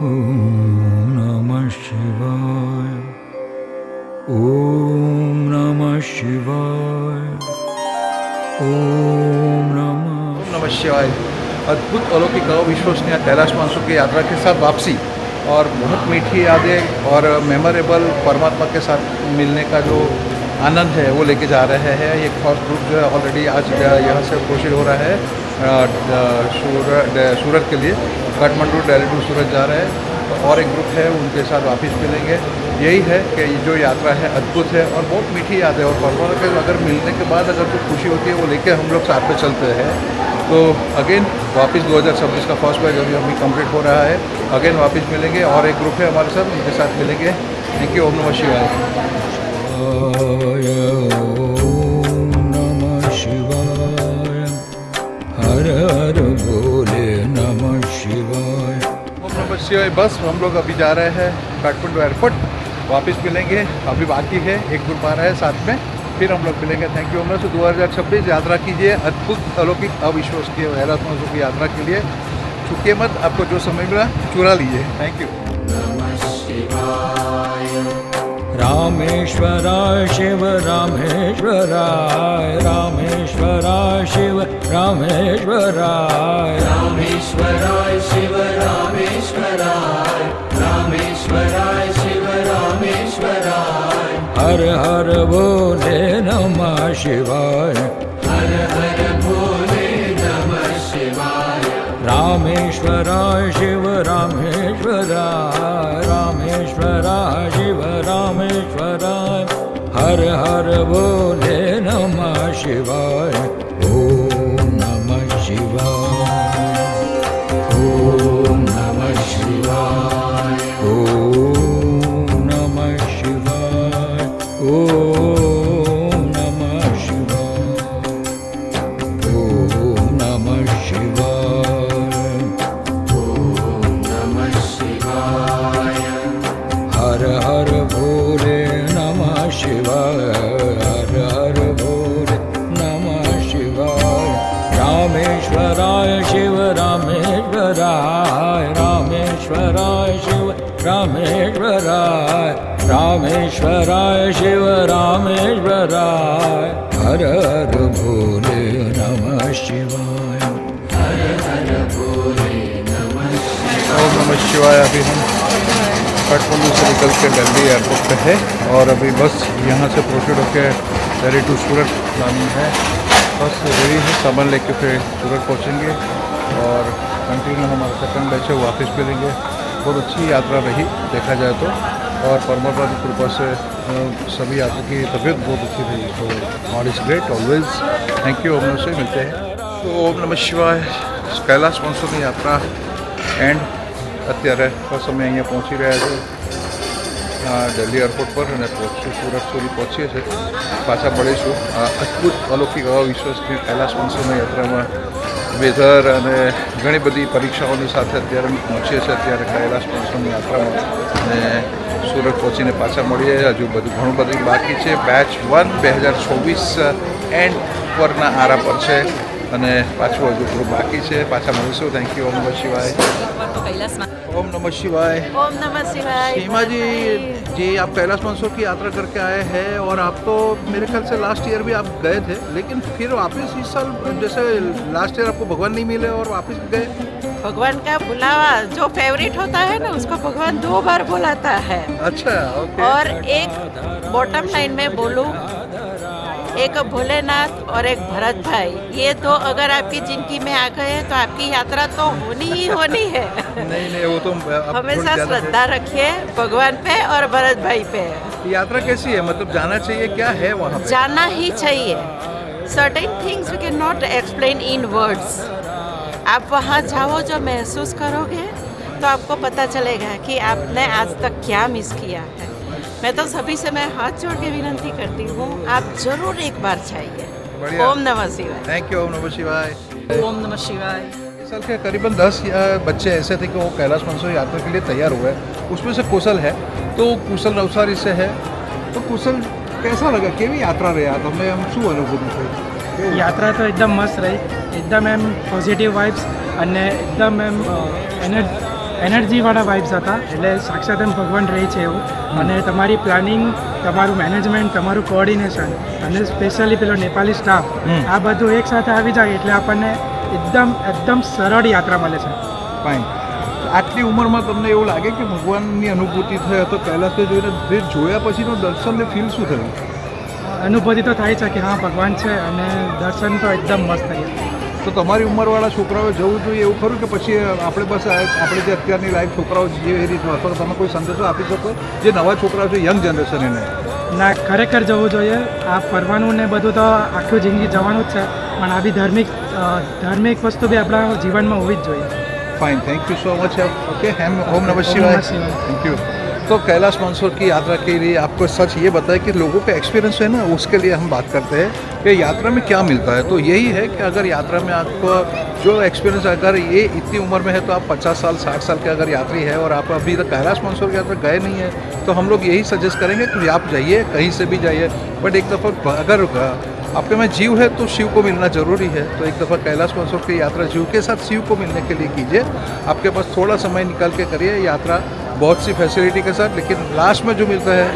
Speaker 3: ॐ नमः शिवाय, ॐ नमः शिवाय, ॐ
Speaker 2: नमः शिवाय। अद्भुत अलौकिक अविश्वसनीय कैलाश मानसरोवर की यात्रा के साथ वापसी और बहुत मीठी यादें और मेमोरेबल परमात्मा के साथ मिलने का जो आनंद है वो लेके जा रहे हैं। एक फर्स्ट ग्रुप जो है ऑलरेडी आज यहाँ से कोशिश हो रहा है सूरत के लिए, काठमांडू दिल्ली टू सूरत जा रहे हैं। और एक ग्रुप है, उनके साथ वापस मिलेंगे। यही है कि ये जो यात्रा है अद्भुत है और बहुत मीठी याद है। और परमाणु के अगर मिलने के बाद अगर कुछ खुशी होती है वो लेके हम लोग साथ में चलते हैं। तो अगेन वापस 2026 का फर्स्ट बैच अभी कंप्लीट हो रहा है। अगेन वापस मिलेंगे और एक ग्रुप है हमारे साथ, उनके साथ मिलेंगे। Thank you. ओम नमः शिवाय।
Speaker 3: ओम नमः शिवाय। हर हर भोले नमः शिवाय।
Speaker 2: ओम नमः शिवाय। बस हम लोग अभी जा रहे हैं काठमांडू एयरपोर्ट, वापस मिलेंगे। अभी बाकी है, एक ग्रुप आ रहा है साथ में, फिर हम लोग मिलेंगे। Thank you. हम लोग 2026 यात्रा कीजिए, अद्भुत अलौकिक अविश्वसनीय कैलाश की यात्रा के लिए चूकिए मत। आपको जो समय मिला चुरा लीजिए। Thank you.
Speaker 3: रामेश्वराय शिव रामेश्वराय, रामेश्वराय शिव रामेश्वराय,
Speaker 4: रामेश्वराय शिव रामेश्वराय, रामेश्वराय शिव रामेश्वराय।
Speaker 3: हर हर भोले नमः शिवाय।
Speaker 4: हर हर भोले नमः शिवाय।
Speaker 3: रामेश्वराय शिव रामेश्वराय, रामेश्वराय शिव रामेश्वराय। हर हर भोले नमः शिवाय। ओम नमः शिवाय। ओम नमः शिवाय। ओम नमः शिवाय। ओम नमः शिवाय। ओम नमः शिवाय।
Speaker 4: ओम नमः शिवाय।
Speaker 3: हर हर भोले नमः शिवाय। हर हर भोले नमः शिवाय। रामेश्वराय शिव रामेश्वराय, रामेश्वराय शिव रामेश्वराय, रामेश्वराय शिव रामेश्वराय। हर हर भोले नमः शिवाय।
Speaker 4: हर हर भोले नमः शिवाय।
Speaker 2: ओम नमः शिवाय। अभी हम काठमांडू से निकल के दिल्ली एयरपोर्ट पे है और अभी बस यहाँ से प्रोसीड होकर दिल्ली टू सूरत प्लानिंग है। बस रेडी है, सामान लेके फिर सूरत पहुँचेंगे और कंटिन्यू हमारा सेकंड बैच है, वापस मिलेंगे। बहुत अच्छी यात्रा रही देखा जाए तो, और परमात्मा की कृपा से सभी यात्रा की तबीयत बहुत अच्छी रही। तो all is great always. Thank you. ओम नमः शिवाय। मिलते हैं। तो ओम नमः शिवाय। कैलाश मानसून यात्रा एंड અત્યારે બસ અમે અહીંયા પહોંચી રહ્યા છીએ દિલ્હી એરપોર્ટ પર અને સુરત સુધી પહોંચીએ છીએ, પાછા મળીશું અદ્ભુત અલૌકિક અવિશ્વસનીય કૈલાશ માનસૂન યાત્રામાં વેધર અને ઘણી બધી પરીક્ષાઓની સાથે અત્યારે અમે પહોંચીએ છીએ અત્યારે કૈલાશ માનસૂન યાત્રામાં અને સુરત પહોંચીને પાછા મળીએ। હજુ બધું ઘણું બધું બાકી છે। બેચ 1 2024 એન્ડ પરના આરા પર છે અને પાછું હજુ થોડું બાકી છે। પાછા મળીશું। Thank you. ઓમ નમઃ શિવાય। ओम नमः शिवाय।
Speaker 6: ओम नमः शिवाय।
Speaker 2: सीमा जी आप कैलाश मानसून की यात्रा करके आए हैं और आप तो मेरे ख्याल से लास्ट ईयर भी आप गए थे, लेकिन फिर वापस इस साल जैसे लास्ट ईयर आपको भगवान नहीं मिले और वापस गए।
Speaker 12: भगवान का बुलावा जो फेवरेट होता है ना, उसको भगवान 2 बार बुलाता है।
Speaker 2: अच्छा, ओके।
Speaker 12: और एक बॉटम लाइन में बोलूं, एक भोलेनाथ और एक भरत भाई, ये तो अगर आपकी जिंदगी में आ गए तो आपकी यात्रा तो होनी ही होनी है।
Speaker 2: नहीं वो तो
Speaker 12: हमेशा श्रद्धा रखिए भगवान पे और भरत भाई पे।
Speaker 2: यात्रा कैसी है, मतलब जाना चाहिए, क्या है वहाँ पे?
Speaker 12: जाना ही चाहिए। Certain things we can not explain in words. आप वहाँ जाओ, जो महसूस करोगे तो आपको पता चलेगा कि आपने आज तक क्या मिस किया है। मैं तो सभी से मैं हाथ जोड़ के विनती करती हूँ, आप जरूर एक बार जाइए। ओम नमः शिवाय।
Speaker 2: Thank you. ओम नमः शिवाय।
Speaker 7: ओम नमः शिवाय।
Speaker 2: इस साल के करीबन 10 बच्चे ऐसे थे कि वो कैलाश मानसून यात्रा के लिए तैयार हुए। उसमें से कुशल है, तो कुशल नवसारी से है। तो कुशल कैसा लगा, केवी यात्रा रहा તમે શું અનુભૂતિ થઈ?
Speaker 13: યાત્રા તો એકદમ મસ્ત રહી, એકદમ એમ પોઝિટિવ વાઇબ્સ અને એકદમ એમ એનર્જીવાળા વાઇબ્સ હતા। એટલે સાક્ષાત એમ ભગવાન રહે છે એવું। અને તમારી પ્લાનિંગ, તમારું મેનેજમેન્ટ, તમારું કોઓર્ડિનેશન અને સ્પેશિયલી પેલો નેપાળી સ્ટાફ, આ બધું એકસાથે આવી જાય એટલે આપણને એકદમ સરળ યાત્રા મળે છે।
Speaker 2: ફાઇન। આટલી ઉંમરમાં તમને એવું લાગે કે ભગવાનની અનુભૂતિ થઈ, તો કૈલાસને જોઈને જોયા પછીનો દર્શનને ફીલ શું થયું?
Speaker 13: અનુભૂતિ તો થાય છે કે હા ભગવાન છે, અને દર્શન તો એકદમ મસ્ત થયા।
Speaker 2: તો તમારી ઉંમરવાળા છોકરાઓએ જવું જોઈએ એવું ખરું કે પછી આપણે બસ આપણે જે અત્યારની લાઈફ છોકરાઓ જીવે એ રીતનો અથવા તમે કોઈ સંદેશો આપી શકો જે નવા છોકરાઓ છે યંગ જનરેશન એને?
Speaker 13: ના, ખરેખર જવું જોઈએ. આ ફરવાનું ને બધું તો આખું જિંદગી જવાનું જ છે, પણ આ બી ધાર્મિક વસ્તુ બી આપણા જીવનમાં હોવી જ જોઈએ.
Speaker 2: Fine, thank you so much. Okay, ओम नमः शिवाय. Thank you. तो कैलाश मानसरोवर की यात्रा के लिए आपको सच ये बताए कि लोगों का एक्सपीरियंस है ना, उसके लिए हम बात करते हैं कि यात्रा में क्या मिलता है. तो यही है कि अगर यात्रा में आपको जो एक्सपीरियंस, अगर ये इतनी उम्र में है तो आप 50 साल 60 साल के अगर यात्री है और आप अभी तक कैलाश मानसरोवर की यात्रा गए नहीं है तो हम लोग यही सजेस्ट करेंगे कि आप जाइए, कहीं से भी जाइए, बट एक दफ़ा अगर आपके में जीव है तो शिव को मिलना ज़रूरी है. तो एक दफ़ा कैलाश मानसरोवर की यात्रा जीव के साथ शिव को मिलने के लिए कीजिए. आपके पास थोड़ा समय निकाल के करिए यात्रा, बहुत सी फैसिलिटी के साथ, लेकिन लास्ट में जो मिलता है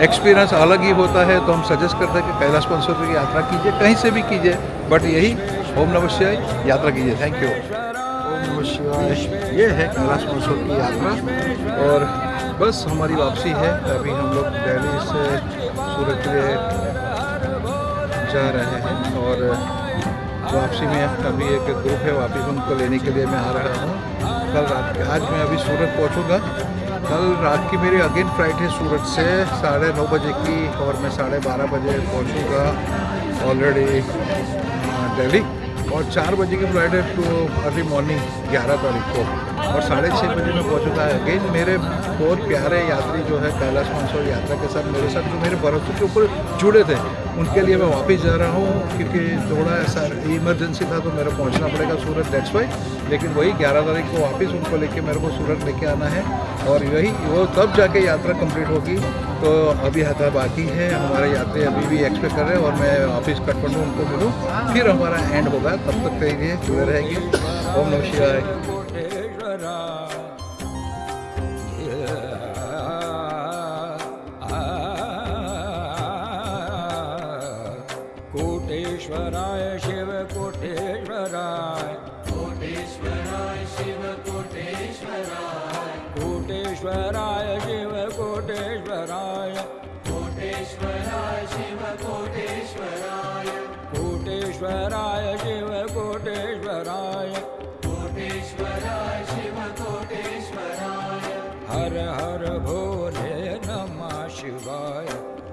Speaker 2: एक्सपीरियंस अलग ही होता है. तो हम सजेस्ट करते हैं कि कैलाश मानसरोवर की यात्रा कीजिए, कहीं से भी कीजिए, बट यही ओम नमः शिवाय यात्रा कीजिए. Thank you. ओम नमः शिवाय. ये है कैलाश मानसरोवर की यात्रा और बस हमारी वापसी है. अभी हम लोग दिल्ली से सूरत के लिए जा रहे हैं और वापसी में अभी एक ग्रुप है, वापस उनको लेने के लिए मैं आ रहा हूँ. कल रात आज मैं अभी सूरत पहुँचूँगा. कल रात की मेरी अगेन फ्लाइट है सूरत से 9:30 बजे की और मैं 12:30 बजे पहुँचूँगा ऑलरेडी दिल्ली. और 4 बजे की फ्लाइट है टू अर्ली मॉर्निंग 11 तारीख को और 6:30 बजे में पहुँचूँगा. अगेन मेरे बहुत प्यारे यात्री जो है कैलाश मानसरोवर यात्रा के साथ मेरे साथ जो मेरे भरोसे के ऊपर जुड़े थे उनके लिए मैं वापस जा रहा हूँ क्योंकि थोड़ा ऐसा इमरजेंसी था तो मेरे पहुँचना पड़ेगा सूरत, दैट्स वाई. लेकिन वही 11 तारीख को वापस उनको लेके मेरे को सूरत लेके आना है और यही वो तब जाके यात्रा कंप्लीट होगी. तो अभी हथा बाकी है, हमारे यात्री अभी भी एक्सपेक्ट कर रहे हैं और मैं वापस काठमांडू उनको मिलूँ, फिर हमारा एंड होगा. तब तक के लिए जुड़े रहेंगे. ओम नमः शिवाय.
Speaker 3: कोटेश्वराय शिव कोटेश्वराय,
Speaker 4: कोटेश्वराय शिव कोटेश्वराय,
Speaker 3: कोटेश्वराय शिव कोटेश्वराय,
Speaker 4: कोटेश्वराय शिव कोटेश्वराय,
Speaker 3: कोटेश्वराय शिव कोटेश्वराय,
Speaker 4: कोटेश्वराय शिव कोटेश्वराय.
Speaker 3: हर हर भोले नमः शिवाय,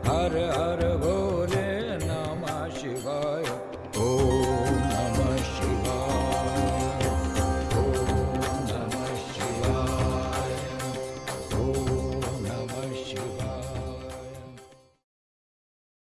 Speaker 3: हर हर भोले